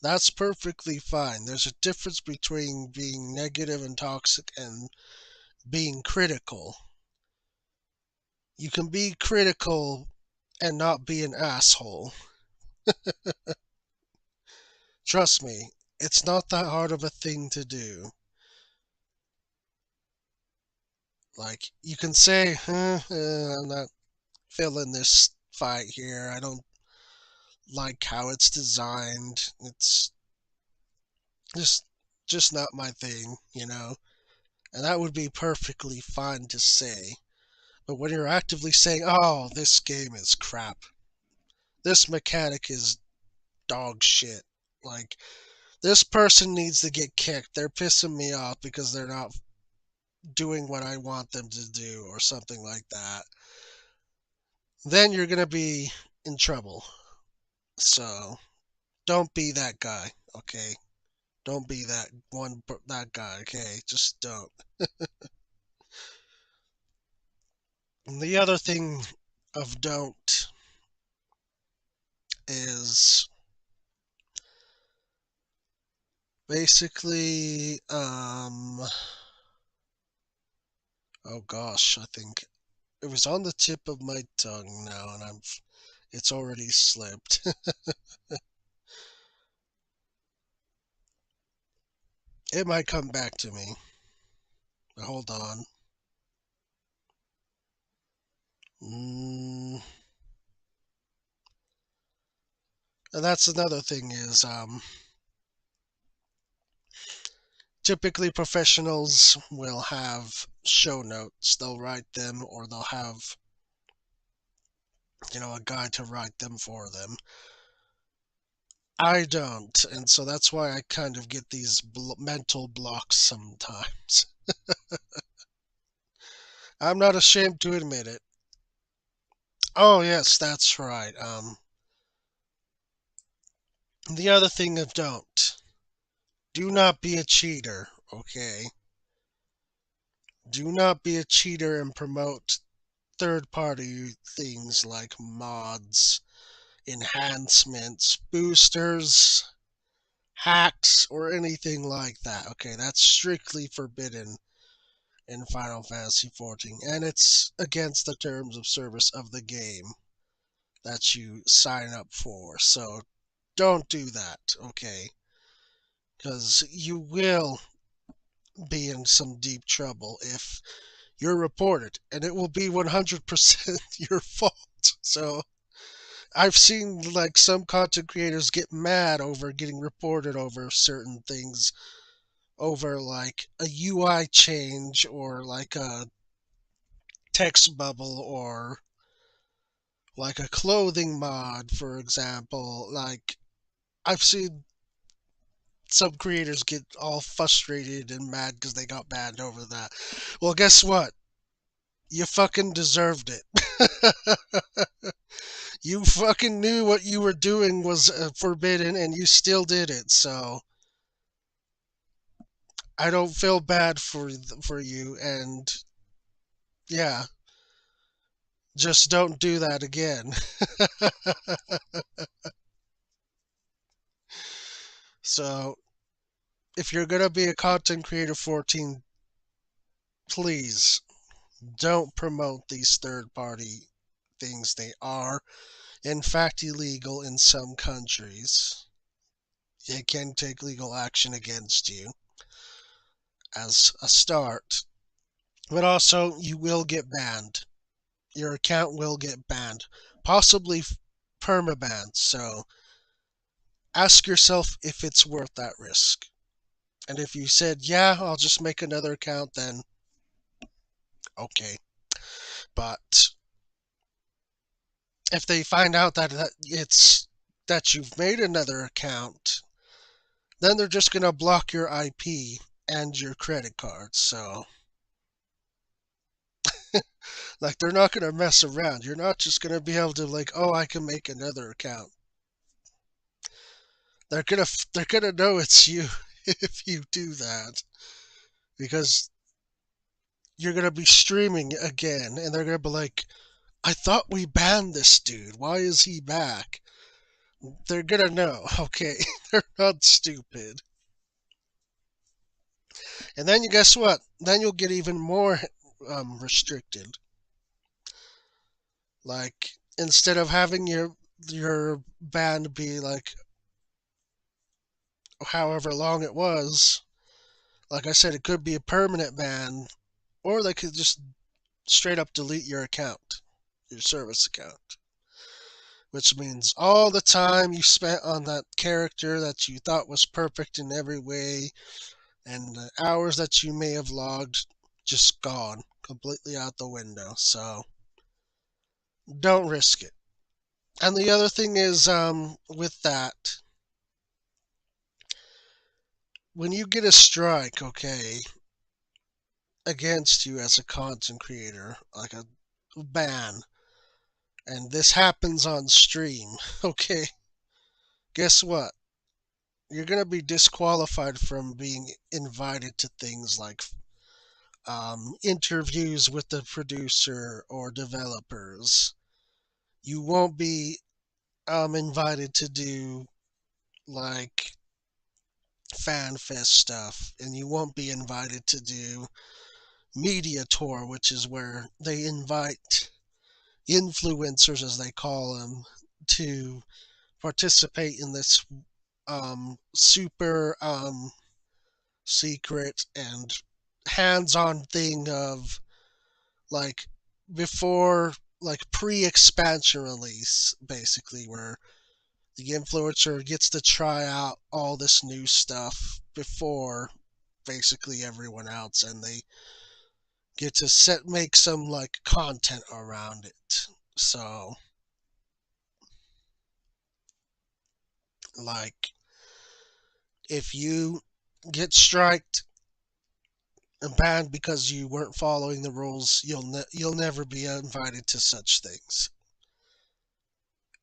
That's perfectly fine. There's a difference between being negative and toxic and being critical. You can be critical and not be an asshole. Trust me, it's not that hard of a thing to do. Like, you can say, I'm not feeling this fight here. I don't like how it's designed. It's just just not my thing. And that would be perfectly fine to say. But when you're actively saying, "Oh, this game is crap. This mechanic is dog shit." Like, this person needs to get kicked. They're pissing me off because they're not doing what I want them to do or something like that. Then you're going to be in trouble. So, don't be that guy, okay? Don't be that guy, okay? Just don't. And the other thing of don't is basically oh gosh, I think it was on the tip of my tongue now and it's already slipped. It might come back to me. Hold on. Mm, and that's another thing is typically professionals will have show notes. They'll write them or they'll have a guy to write them for them. I don't, and so that's why I kind of get these mental blocks sometimes. I'm not ashamed to admit it. Oh yes, that's right. The other thing of don't. Do not be a cheater, okay? Do not be a cheater and promote third party things like mods, enhancements, boosters, hacks, or anything like that. Okay, that's strictly forbidden in Final Fantasy XIV, and it's against the terms of service of the game that you sign up for. So don't do that, okay? Because you will be in some deep trouble if you're reported, and it will be 100% your fault. So I've seen like some content creators get mad over getting reported over certain things, over like a UI change or like a text bubble or like a clothing mod, for example. Like, I've seen some creators get all frustrated and mad because they got banned over that. Well, guess what? You fucking deserved it. You fucking knew what you were doing was forbidden and you still did it. So I don't feel bad for you, and yeah, just don't do that again. So if you're gonna be a content creator 14, please don't promote these third party things. They are, in fact, illegal in some countries. They can take legal action against you as a start. But also, you will get banned. Your account will get banned, possibly permabanned. So ask yourself if it's worth that risk. And if you said, yeah, I'll just make another account, then okay. But if they find out that you've made another account, then they're just going to block your IP and your credit card. So Like they're not gonna mess around. You're not just gonna be able to like, oh, I can make another account. They're gonna know it's you if you do that because you're gonna be streaming again, and they're gonna be like, I thought we banned this dude. Why is he back? They're gonna know. Okay, they're not stupid. And then you guess what? Then you'll get even more restricted. Like instead of having your ban be like however long it was, like I said, it could be a permanent ban, or they could just straight up delete your account, your service account. Which means all the time you spent on that character that you thought was perfect in every way, and the hours that you may have logged, just gone, completely out the window. So don't risk it. And the other thing is, with that, when you get a strike, okay, against you as a content creator, like a ban, and this happens on stream, okay, guess what? You're going to be disqualified from being invited to things like interviews with the producer or developers. You won't be invited to do like fan fest stuff, and you won't be invited to do media tour, which is where they invite influencers, as they call them, to participate in this super secret and hands-on thing of like before like pre-expansion release, basically, where the influencer gets to try out all this new stuff before basically everyone else, and they get to make some like content around it. So like if you get striked and banned because you weren't following the rules, you'll never be invited to such things.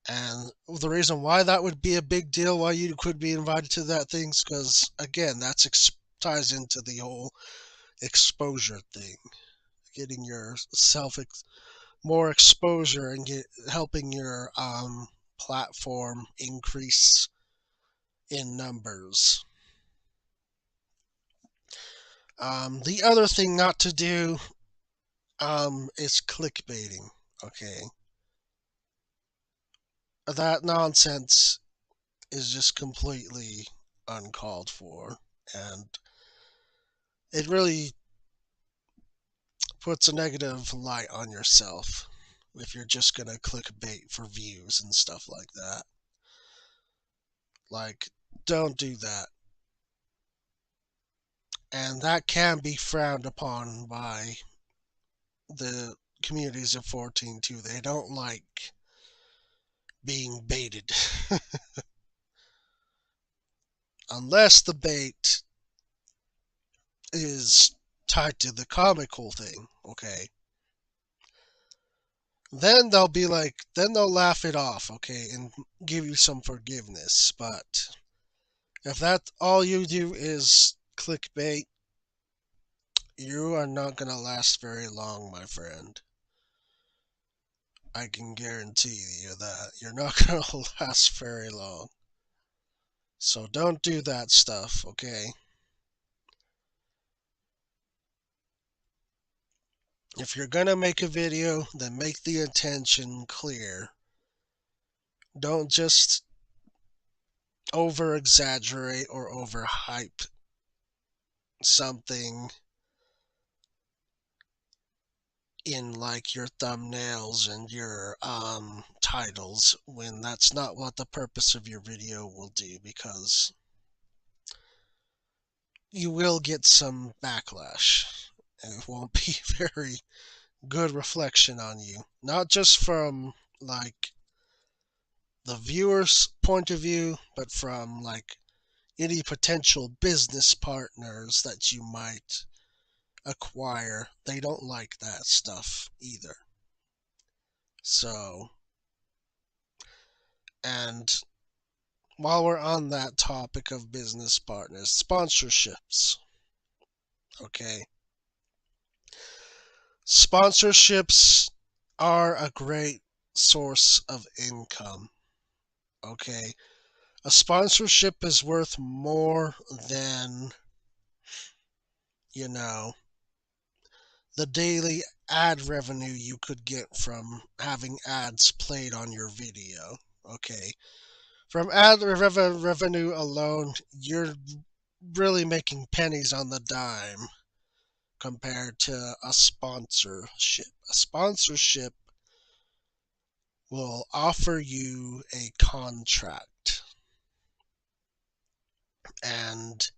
And the reason why that would be a big deal, why you could be invited to that things, because again, that's ties into the whole exposure thing, getting yourself more exposure and helping your platform increase in numbers. The other thing not to do is clickbaiting. Okay, that nonsense is just completely uncalled for, and it really puts a negative light on yourself if you're just gonna clickbait for views and stuff like that. Like, don't do that. And that can be frowned upon by the communities of 14 too. They don't like being baited. Unless the bait is tied to the comical thing, okay? Then they'll be like, then they'll laugh it off, okay, and give you some forgiveness. But if that all you do is clickbait, you are not gonna last very long, my friend. I can guarantee you that. You're not gonna last very long. So don't do that stuff, okay? If you're gonna make a video, then make the intention clear. Don't just over exaggerate or overhype something in like your thumbnails and your titles when that's not what the purpose of your video will do, because you will get some backlash and it won't be very good reflection on you, not just from like the viewer's point of view, but from like any potential business partners that you might acquire. They don't like that stuff either. So, and while we're on that topic of business partners, sponsorships. Okay. Sponsorships are a great source of income. Okay. A sponsorship is worth more than, you know, the daily ad revenue you could get from having ads played on your video. Okay. From ad revenue alone, you're really making pennies on the dime compared to a sponsorship. A sponsorship will offer you a contract. And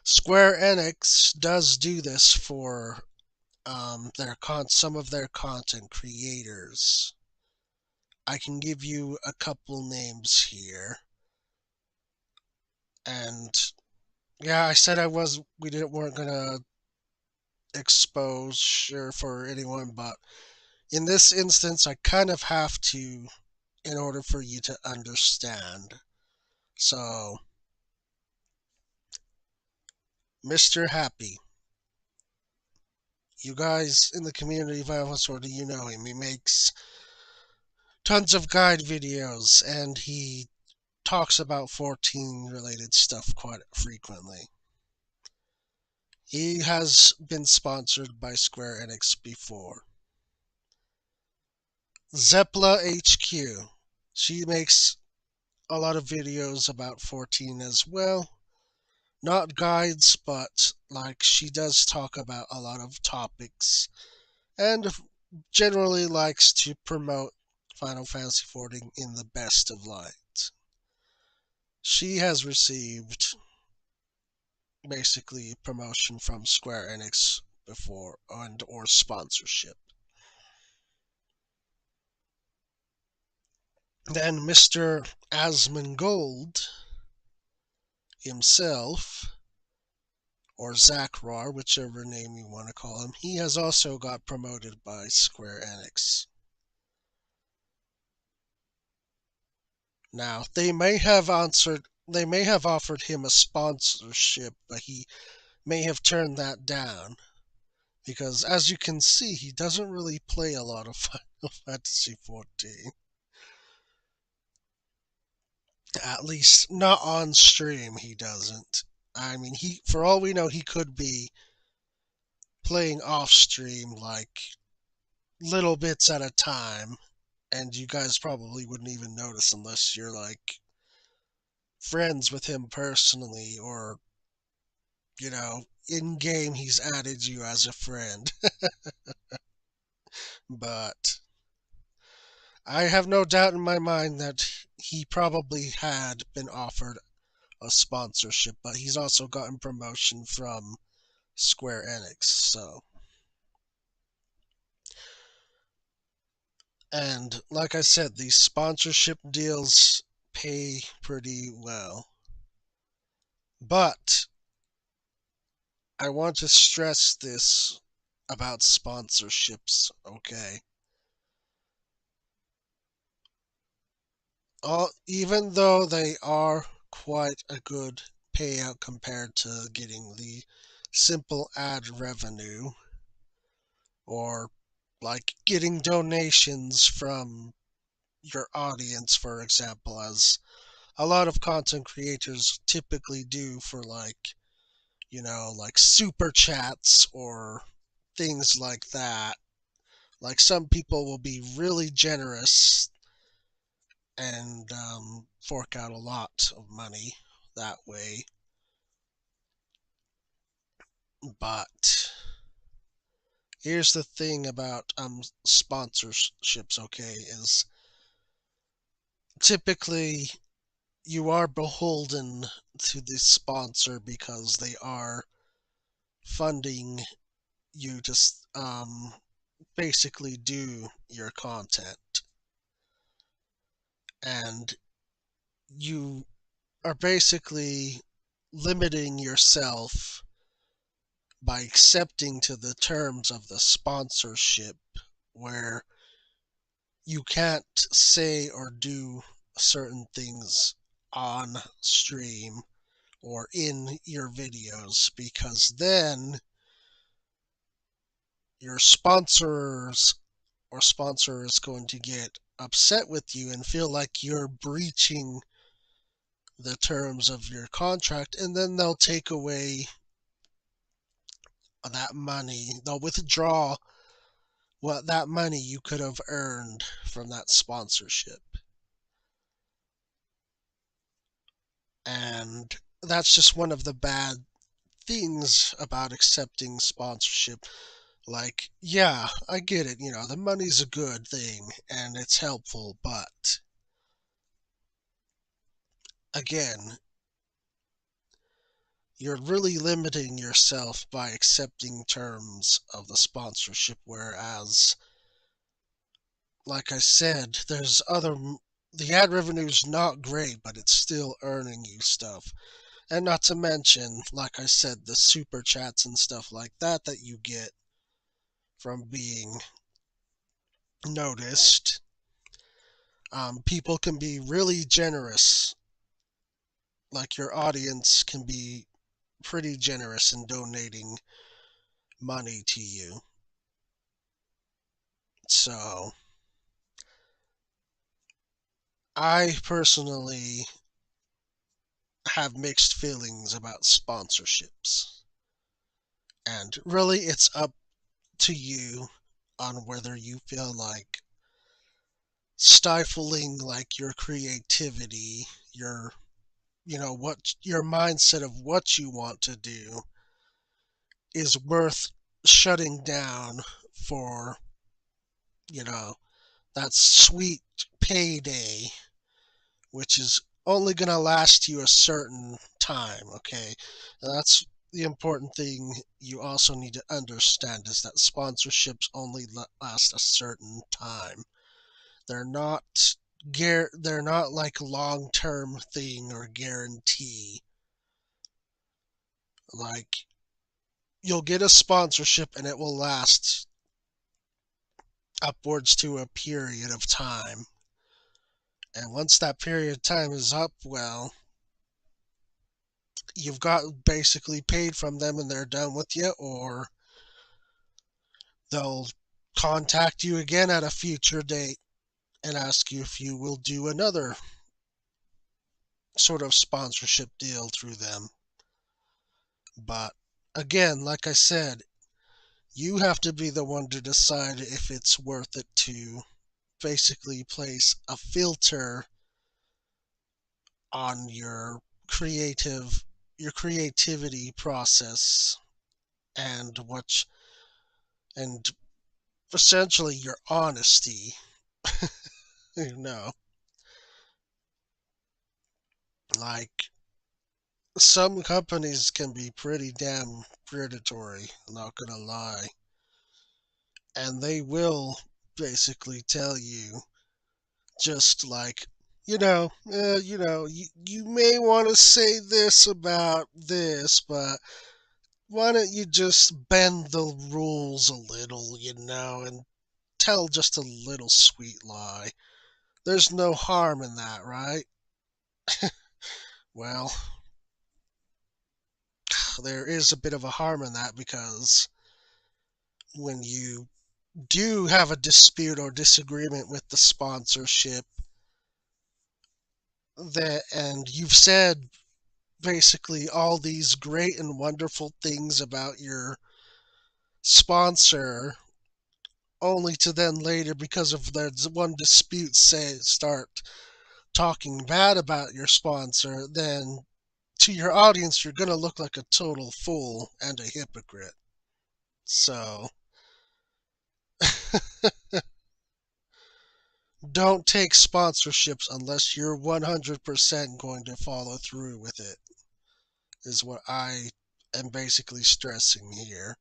Square Enix does do this for some of their content creators. I can give you a couple names here. And yeah, I said weren't gonna expose sure for anyone, but in this instance, I kind of have to in order for you to understand. So, Mr. Happy, you guys in the community of Avatar, you know him. He makes tons of guide videos and he talks about 14 related stuff quite frequently. He has been sponsored by Square Enix before. Zeppla HQ. She makes a lot of videos about 14 as well. Not guides, but like she does talk about a lot of topics and generally likes to promote Final Fantasy XIV in the best of light. She has received basically promotion from Square Enix before and or sponsorship. Then Mr. Asmongold himself, or Zakrar, whichever name you want to call him, he has also got promoted by Square Enix. Now, they may have offered him a sponsorship, but he may have turned that down because as you can see, he doesn't really play a lot of Final Fantasy XIV. At least not on stream he doesn't. I mean, for all we know, he could be playing off stream like little bits at a time, and you guys probably wouldn't even notice unless you're like friends with him personally, or in game he's added you as a friend. But I have no doubt in my mind that he probably had been offered a sponsorship, but he's also gotten promotion from Square Enix, so. And like I said, these sponsorship deals pay pretty well. But I want to stress this about sponsorships, okay? Even though they are quite a good payout compared to getting the simple ad revenue or like getting donations from your audience, for example, as a lot of content creators typically do for like super chats or things like that. Like some people will be really generous and fork out a lot of money that way. But here's the thing about sponsorships, okay, is typically you are beholden to the sponsor because they are funding you to basically do your content. And you are basically limiting yourself by accepting to the terms of the sponsorship where you can't say or do certain things on stream or in your videos, because then your sponsor is going to get upset with you and feel like you're breaching the terms of your contract, and then they'll take away that money. They'll withdraw what that money you could have earned from that sponsorship. And that's just one of the bad things about accepting sponsorship. Like, yeah, I get it, the money's a good thing and it's helpful, but again, you're really limiting yourself by accepting terms of the sponsorship, whereas, like I said, the ad revenue's not great, but it's still earning you stuff. And not to mention, like I said, the super chats and stuff like that you get from being noticed. People can be really generous. Like, your audience can be pretty generous in donating money to you. So, I personally have mixed feelings about sponsorships. And really, it's up to you on whether you feel like stifling like your creativity, what your mindset of what you want to do is worth shutting down for, you know, that sweet payday, which is only going to last you a certain time, okay? And that's the important thing you also need to understand, is that sponsorships only last a certain time. They're not they're not like long-term thing or guarantee. Like, you'll get a sponsorship and it will last upwards to a period of time. And once that period of time is up, well, you've got basically paid from them and they're done with you, or they'll contact you again at a future date and ask you if you will do another sort of sponsorship deal through them. But again, like I said, you have to be the one to decide if it's worth it to basically place a filter on your creativity process, and and essentially your honesty. you know like, some companies can be pretty damn predatory, not gonna lie, and they will basically tell you, just like, you may want to say this about this, but why don't you just bend the rules a little, and tell just a little sweet lie? There's no harm in that, right? Well, there is a bit of a harm in that, because when you do have a dispute or disagreement with the sponsorship, and you've said basically all these great and wonderful things about your sponsor, only to then later, because of that one dispute, start talking bad about your sponsor, then to your audience you're going to look like a total fool and a hypocrite. So don't take sponsorships unless you're 100% going to follow through with it, is what I am basically stressing here.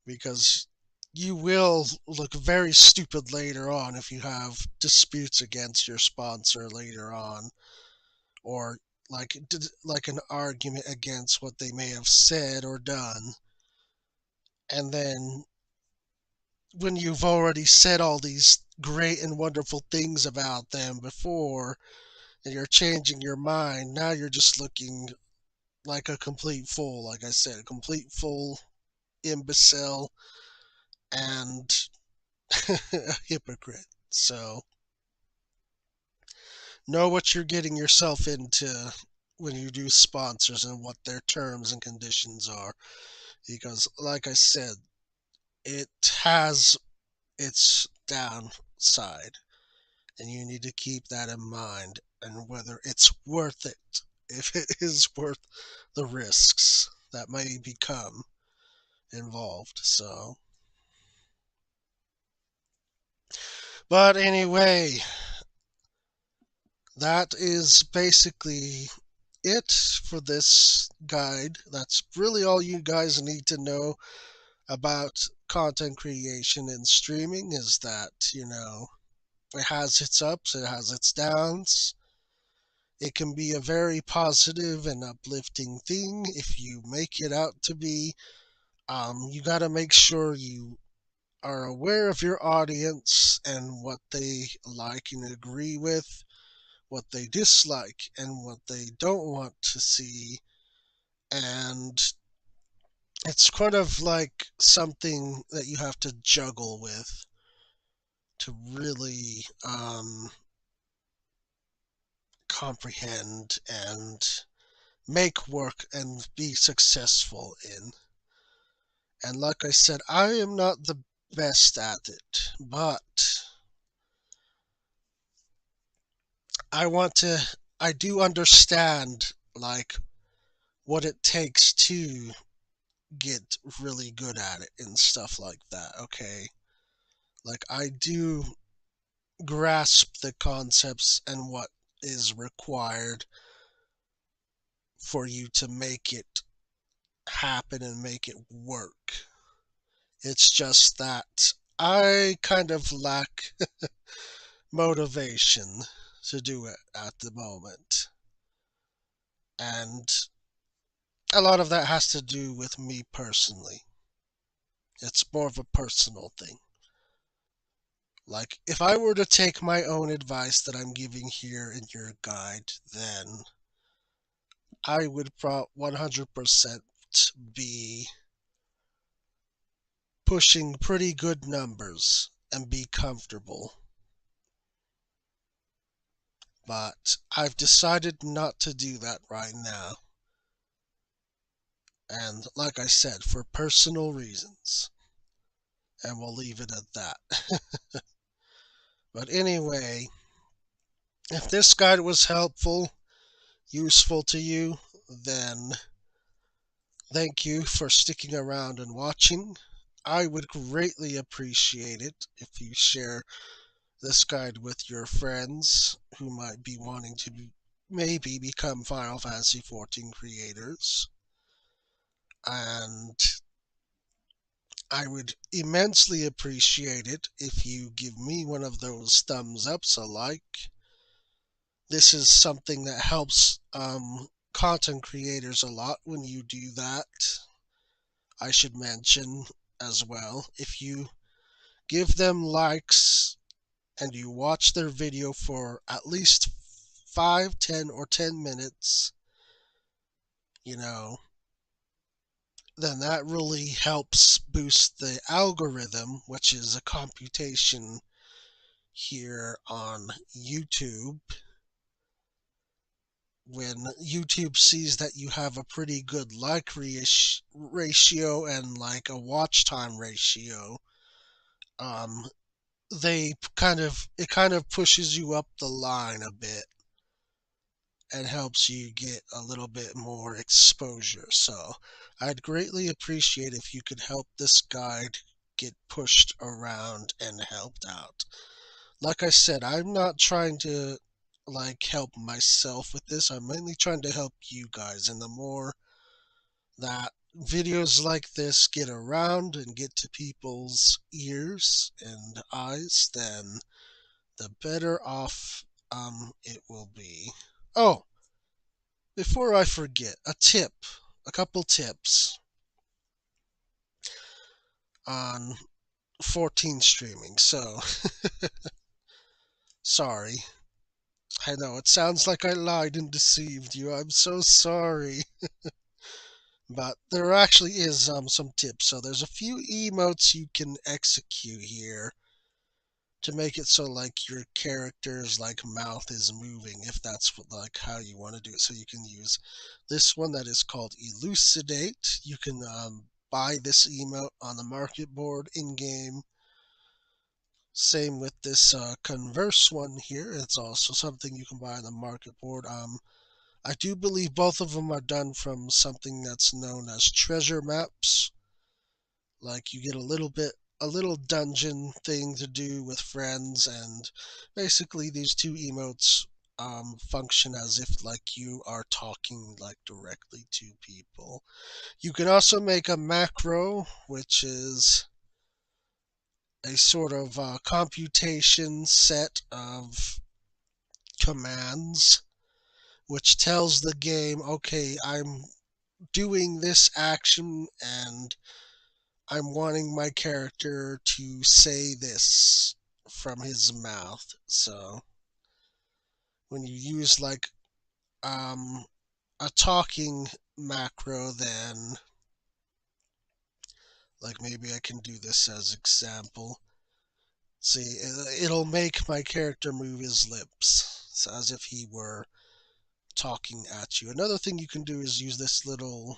Because you will look very stupid later on if you have disputes against your sponsor later on, or like an argument against what they may have said or done, and then when you've already said all these great and wonderful things about them before and you're changing your mind, now you're just looking like a complete fool, like I said, a complete fool, imbecile, and a hypocrite. So know what you're getting yourself into when you do sponsors and what their terms and conditions are. Because, like I said, it has its downside, and you need to keep that in mind and whether it's worth it, if it is worth the risks that may become involved. So, but anyway, that is basically it for this guide. That's really all you guys need to know about content creation and streaming is that, it has its ups, it has its downs. It can be a very positive and uplifting thing if you make it out to be. You got to make sure you are aware of your audience and what they like and agree with, what they dislike, and what they don't want to see. And it's kind of like something that you have to juggle with to really comprehend and make work and be successful in. And like I said, I am not the best at it, but I want to, I do understand like what it takes to get really good at it and stuff like that, okay? Like I do grasp the concepts and what is required for you to make it happen and make it work. It's just that I kind of lack motivation to do it at the moment. And a lot of that has to do with me personally. It's more of a personal thing. Like, if I were to take my own advice that I'm giving here in your guide, then I would 100% be pushing pretty good numbers and be comfortable. But I've decided not to do that right now. And like I said, for personal reasons. And we'll leave it at that. But anyway, if this guide was helpful, useful to you, then thank you for sticking around and watching. I would greatly appreciate it if you share this guide with your friends who might be wanting to maybe become Final Fantasy XIV creators. And I would immensely appreciate it if you give me one of those thumbs ups, a like. This is something that helps content creators a lot when you do that. I should mention as well, if you give them likes and you watch their video for at least 5, 10, or 10 minutes, you know, then that really helps boost the algorithm, which is a computation here on YouTube. When YouTube sees that you have a pretty good like ratio and like a watch time ratio, um, it kind of pushes you up the line a bit and helps you get a little bit more exposure. So I'd greatly appreciate if you could help this guide get pushed around and helped out. Like I said, I'm not trying to like help myself with this. I'm mainly trying to help you guys. And the more that videos like this get around and get to people's ears and eyes, then the better off it will be. Oh, before I forget, a couple tips on FFXIV Streaming. So, sorry. I know it sounds like I lied and deceived you. I'm so sorry. But there actually is some tips. So there's a few emotes you can execute here to make it so like your character's like mouth is moving, if that's what, like how you want to do it. So you can use this one that is called Elucidate. You can buy this emote on the market board in game. Same with this Converse one here. It's also something you can buy on the market board. I do believe both of them are done from something that's known as treasure maps. Like you get a little dungeon thing to do with friends, and basically these two emotes function as if like you are talking like directly to people. You can also make a macro, which is a sort of computation set of commands, which tells the game, okay, I'm doing this action and I'm wanting my character to say this from his mouth. So when you use like um, a talking macro, then like maybe I can do this as example. See, it'll make my character move his lips so as if he were talking at you. Another thing you can do is use this little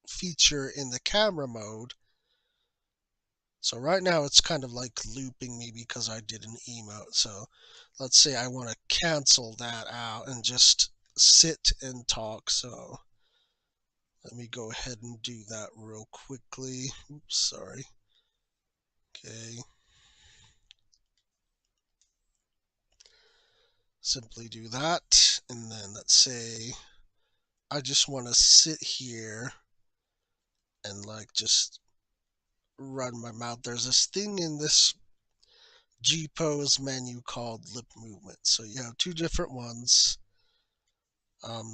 feature in the camera mode. So right now it's kind of like looping me because I did an emote. So let's say I want to cancel that out and just sit and talk. So let me go ahead and do that real quickly. Oops, sorry. Okay. Simply do that. And then let's say I just want to sit here and like just run my mouth. There's this thing in this G pose menu called lip movement. So you have two different ones.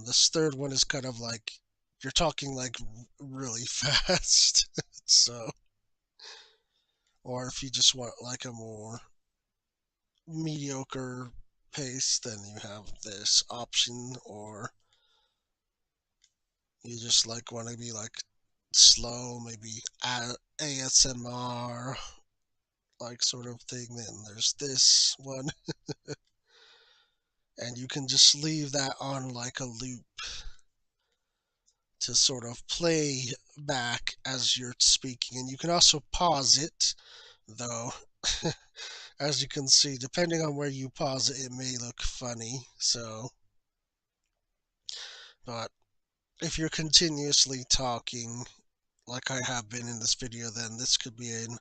This third one is kind of like you're talking like really fast. So, or if you just want like a more mediocre pace, then you have this option, or you just like want to be like slow, maybe ASMR like sort of thing. Then there's this one, and you can just leave that on like a loop to sort of play back as you're speaking. And you can also pause it, though. As you can see, depending on where you pause it, it may look funny. So, but if you're continuously talking, like I have been in this video, then this could be an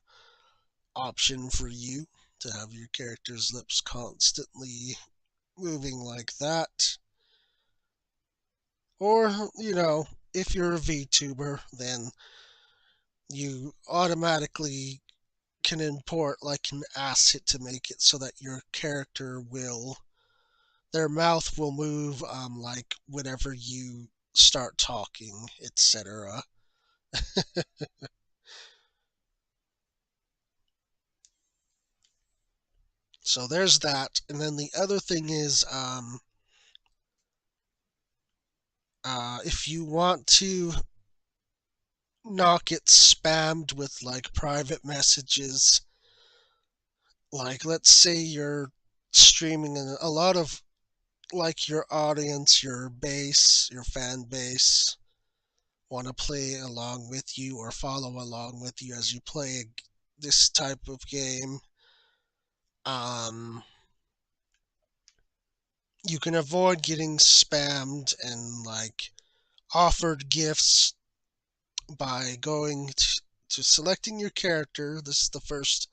option for you to have your character's lips constantly moving like that. Or, if you're a VTuber, then you automatically can import like an asset to make it so that your character will their mouth will move like whenever you start talking, etc. So there's that. And then the other thing is if you want to not get spammed with like private messages, like let's say you're streaming and a lot of like your audience, your base, your fan base want to play along with you or follow along with you as you play this type of game. Um, you can avoid getting spammed and like offered gifts by going to selecting your character. This is the first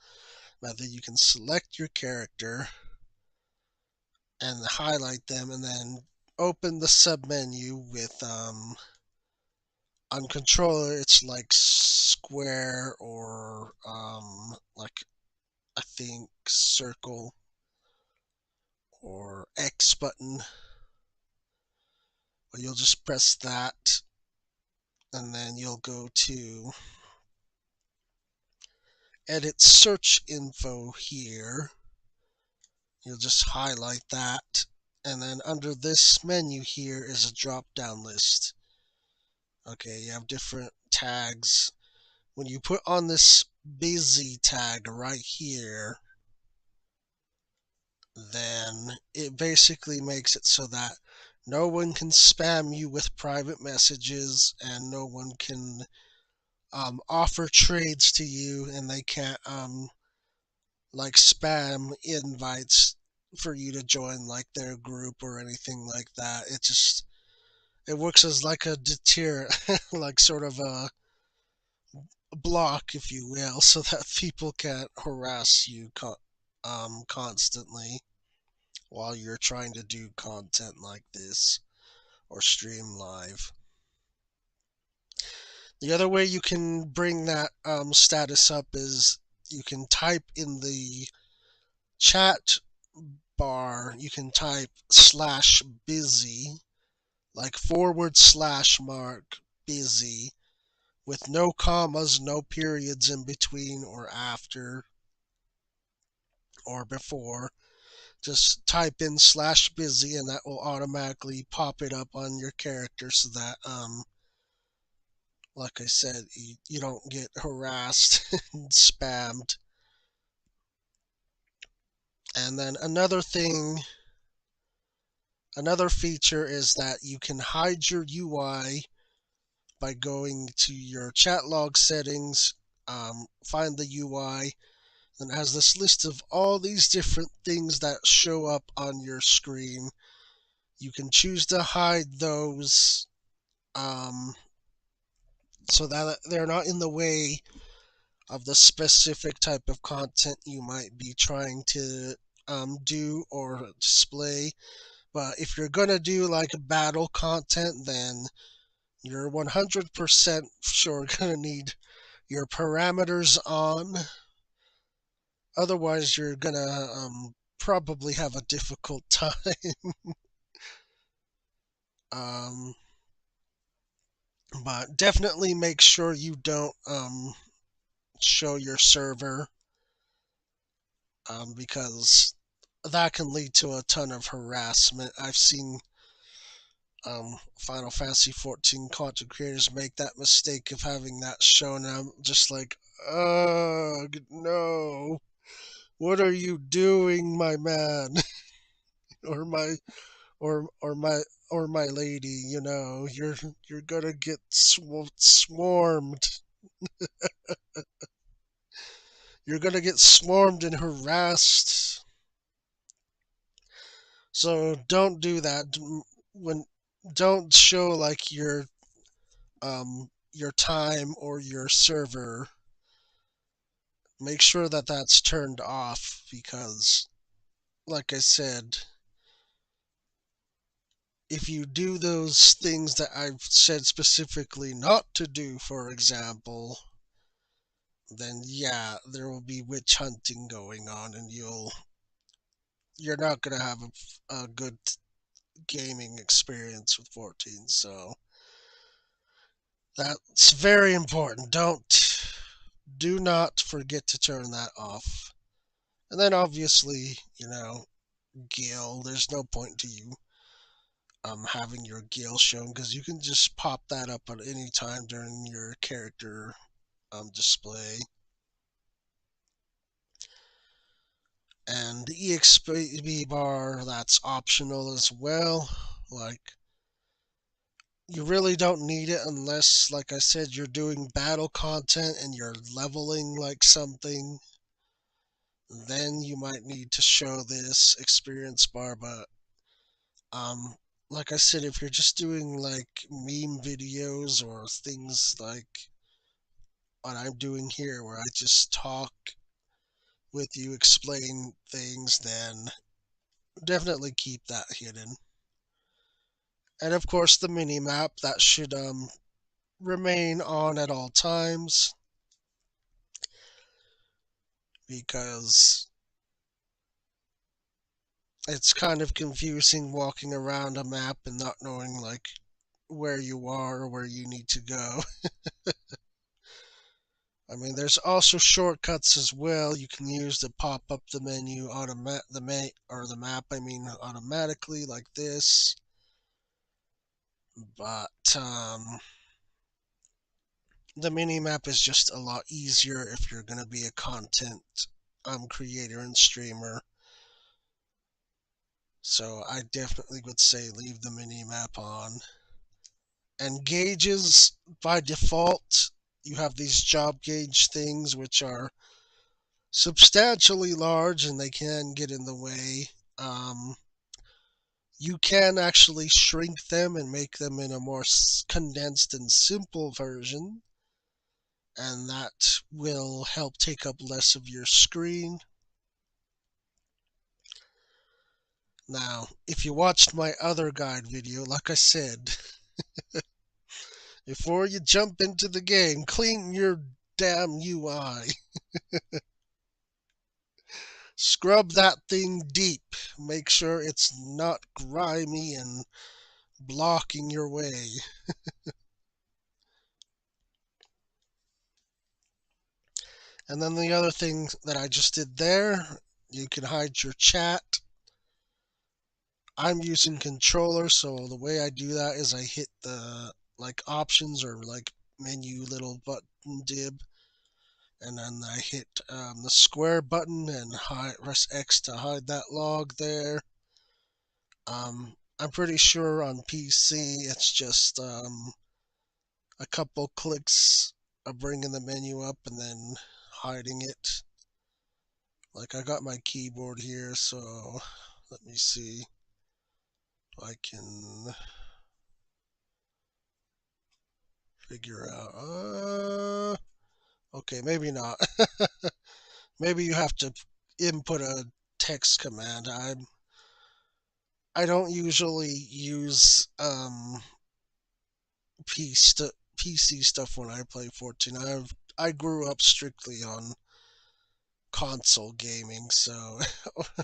method. You can select your character and highlight them, and then open the sub menu with on controller. It's like square or like I think circle or X button. But you'll just press that, and then you'll go to edit search info here. You'll just highlight that. And then under this menu here is a drop down list. Okay, you have different tags. When you put on this busy tag right here, then it basically makes it so that no one can spam you with private messages and no one can offer trades to you, and they can't like spam invites for you to join like their group or anything like that. It works as like a deterrent, like sort of a block, if you will, so that people can't harass you constantly while you're trying to do content like this or stream live. The other way you can bring that status up is you can type in the chat bar, you can type /busy, like /mark busy, with no commas, no periods in between or after or before. Just type in /busy and that will automatically pop it up on your character so that like I said, you don't get harassed and spammed. And then another feature is that you can hide your UI by going to your chat log settings, find the UI, and it has this list of all these different things that show up on your screen. You can choose to hide those so that they're not in the way of the specific type of content you might be trying to do or display. But if you're going to do like battle content, then you're 100% sure going to need your parameters on. Otherwise, you're going to probably have a difficult time. um, but definitely make sure you don't show your server, because that can lead to a ton of harassment. I've seen Final Fantasy XIV content creators make that mistake of having that shown. And I'm just like, no, what are you doing, my man, or my, or my lady? You know, you're gonna get swarmed. You're gonna get swarmed and harassed. So don't do that. When don't show like your time or your server. Make sure that that's turned off because, like I said, if you do those things that I've said specifically not to do, for example, then yeah, there will be witch hunting going on, and you're not gonna have a good gaming experience with 14. So that's very important. Do not forget to turn that off. And then obviously, Gil, there's no point to you having your Gil shown because you can just pop that up at any time during your character display. And the EXP bar, that's optional as well. Like, you really don't need it unless, like I said, you're doing battle content and you're leveling like something. Then you might need to show this experience bar, but like I said, if you're just doing like meme videos or things like what I'm doing here where I just talk with you, explain things, then definitely keep that hidden. And of course the mini map that should remain on at all times, because it's kind of confusing walking around a map and not knowing like where you are or where you need to go. I mean, there's also shortcuts as well you can use to pop up the menu the map. I mean, automatically like this. But the mini map is just a lot easier if you're gonna be a content creator and streamer. So I definitely would say leave the mini map on. And gauges, by default, you have these job gauge things which are substantially large and they can get in the way. Um, you can actually shrink them and make them in a more condensed and simple version, and that will help take up less of your screen. Now, if you watched my other guide video, like I said, before you jump into the game, clean your damn UI. Scrub that thing deep. Make sure it's not grimy and blocking your way. And then the other thing that I just did there, you can hide your chat. I'm using controller, so the way I do that is I hit the like options or like menu little button dib, and then I hit the square button and press X to hide that log there. I'm pretty sure on PC it's just a couple clicks of bringing the menu up and then hiding it. Like I got my keyboard here, so let me see if I can figure out. Okay, maybe not. Maybe you have to input a text command. I don't usually use PC stuff when I play 14. I grew up strictly on console gaming, so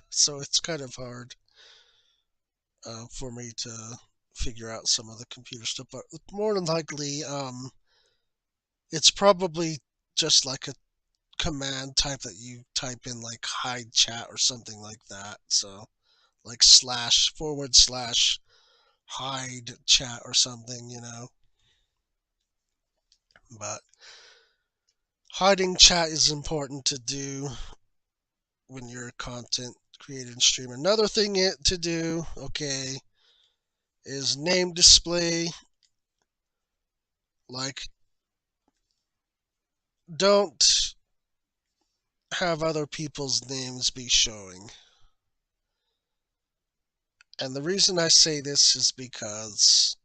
so it's kind of hard for me to figure out some of the computer stuff. But more than likely, it's probably just like a command type that you type in like hide chat or something like that. So like slash forward slash hide chat or something. But hiding chat is important to do when you're a content creator and streamer. Another thing to do, okay, is name display. Like, don't have other people's names be showing. And the reason I say this is because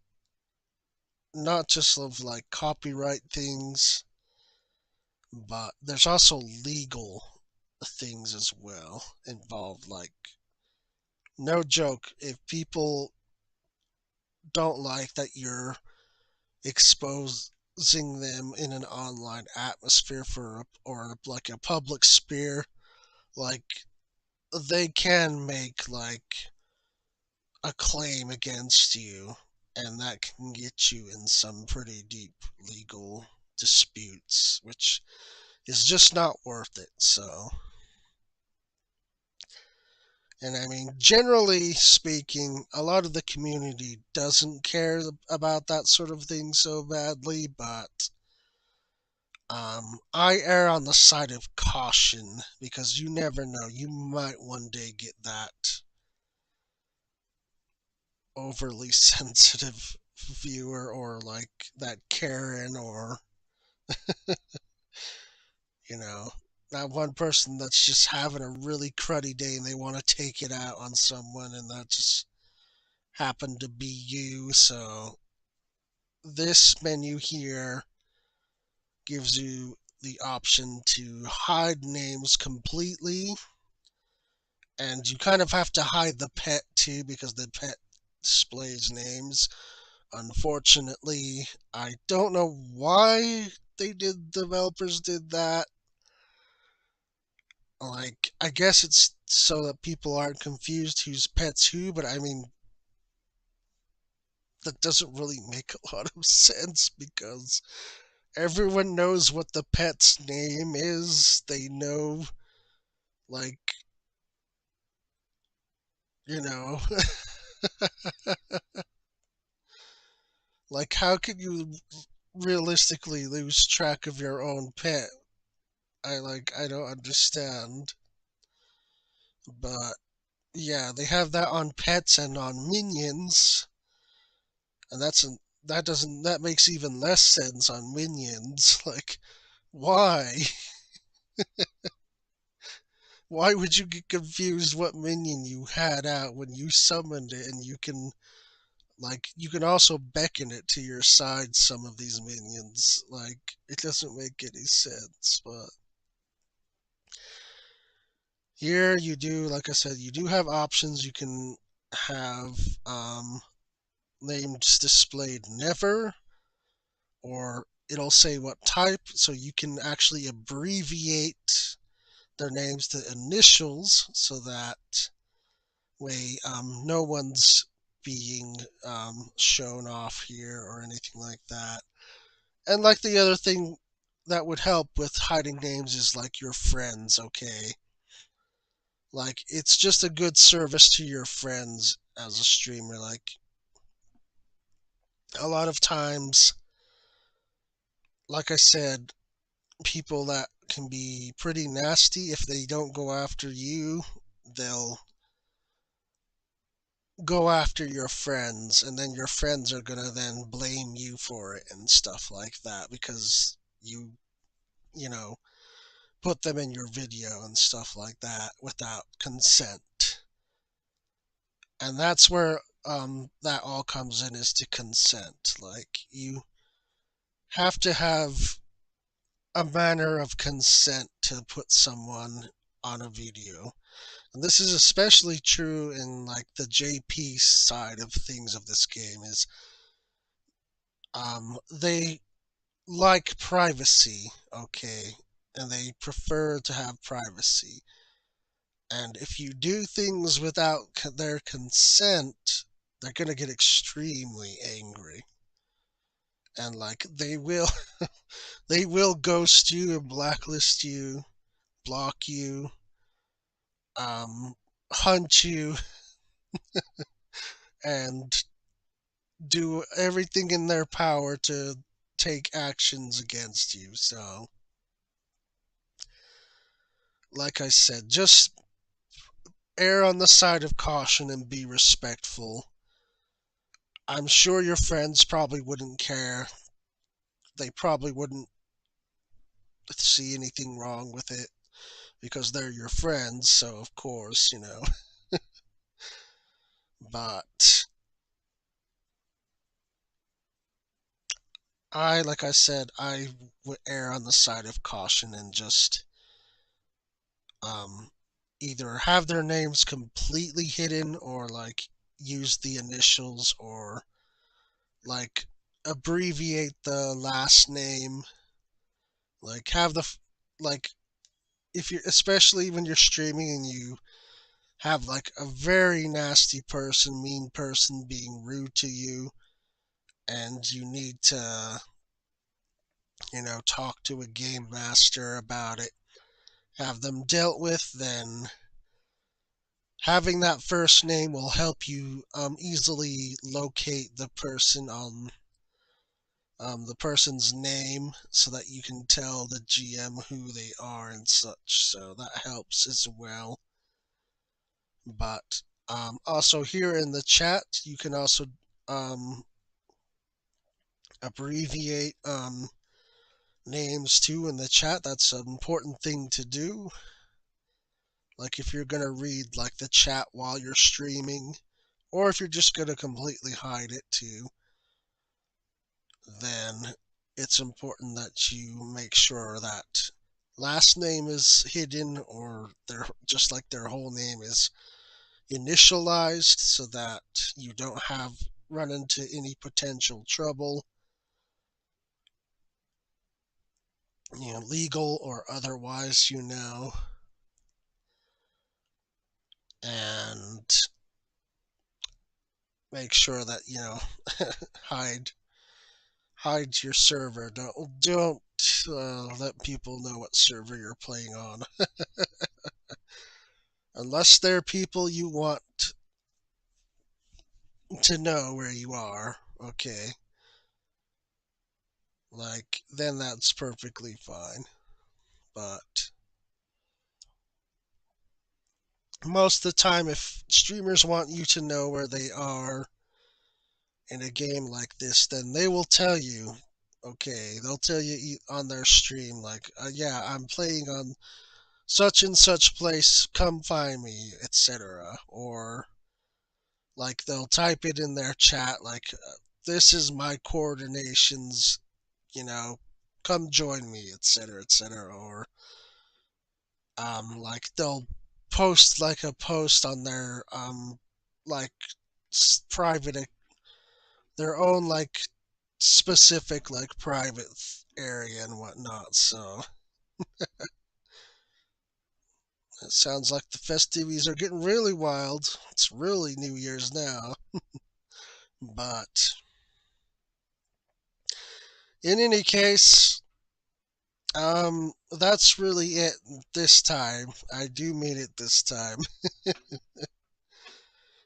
not just of like copyright things, but there's also legal things as well involved. Like, no joke, if people don't like that you're exposing them in an online atmosphere or like a public sphere, like they can make like a claim against you, and that can get you in some pretty deep legal disputes, which is just not worth it. So, and I mean, generally speaking, a lot of the community doesn't care about that sort of thing so badly, but I err on the side of caution because you never know. You might one day get that overly sensitive viewer or like that Karen or, you know, that one person that's just having a really cruddy day and they want to take it out on someone and that just happened to be you. So this menu here gives you the option to hide names completely, and you kind of have to hide the pet too because the pet displays names. Unfortunately, I don't know why developers did that. Like, I guess it's so that people aren't confused whose pet's who, but I mean, that doesn't really make a lot of sense because everyone knows what the pet's name is. They know, like, you know, like, how could you realistically lose track of your own pet? I don't understand. But yeah, they have that on pets and on minions, and that makes even less sense on minions. Like, why? Why would you get confused what minion you had out when you summoned it, and you can also beckon it to your side, some of these minions. Like, it doesn't make any sense. But here you do, like I said, you do have options. You can have names displayed never, or it'll say what type, so you can actually abbreviate their names to initials, so that way no one's being shown off here or anything like that. And like the other thing that would help with hiding names is like your friends, okay? Like, it's just a good service to your friends as a streamer. Like, a lot of times, like I said, people that can be pretty nasty, if they don't go after you, they'll go after your friends, and then your friends are gonna then blame you for it and stuff like that, because you know, put them in your video and stuff like that without consent. And that's where that all comes in, is to consent. Like, you have to have a manner of consent to put someone on a video. And this is especially true in like the JP side of things of this game, is they like privacy, okay? And they prefer to have privacy. And if you do things without their consent, they're going to get extremely angry. And like, they will ghost you and blacklist you, block you, um hunt you, and do everything in their power to take actions against you. So, like I said, just err on the side of caution and be respectful. I'm sure your friends probably wouldn't care. They probably wouldn't see anything wrong with it because they're your friends, so of course, you know. But like I said, I would err on the side of caution and just um, either have their names completely hidden, or like use the initials, or like abbreviate the last name. Like, have like, if you're, especially when you're streaming and you have like a very nasty person, mean person being rude to you, and you need to, talk to a game master about it, have them dealt with, then having that first name will help you easily locate the person's name, so that you can tell the GM who they are and such. So that helps as well. But also, here in the chat, you can also um, abbreviate names too in the chat. That's an important thing to do. Like, if you're gonna read like the chat while you're streaming, or if you're just gonna completely hide it too, then it's important that you make sure that last name is hidden, or their just like their whole name is initialized, so that you don't run into any potential trouble, legal or otherwise, and make sure that hide hide your server. Don't let people know what server you're playing on. Unless they're people you want to know where you are, okay? Like, then that's perfectly fine. But most of the time, if streamers want you to know where they are in a game like this, then they will tell you. Okay, they'll tell you on their stream, like, yeah, I'm playing on such and such place, come find me, etc. Or, like, they'll type it in their chat, like, this is my coordinations, you know, come join me, etc., etc. Or, like, they'll post, like, a post on their, like, private, their own, like, specific, like, private area and whatnot. So it sounds like the festivities are getting really wild. It's really New Year's now. But in any case, that's really it this time. I do mean it this time.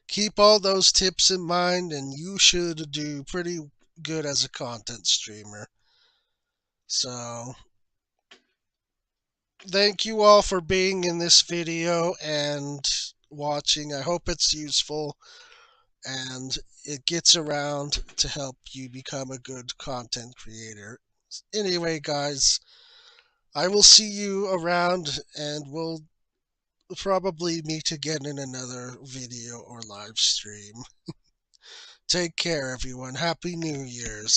Keep all those tips in mind, and you should do pretty good as a content streamer. So, thank you all for being in this video and watching. I hope it's useful and it gets around to help you become a good content creator. Anyway, guys, I will see you around and we'll probably meet again in another video or live stream. Take care, everyone. Happy New Year's.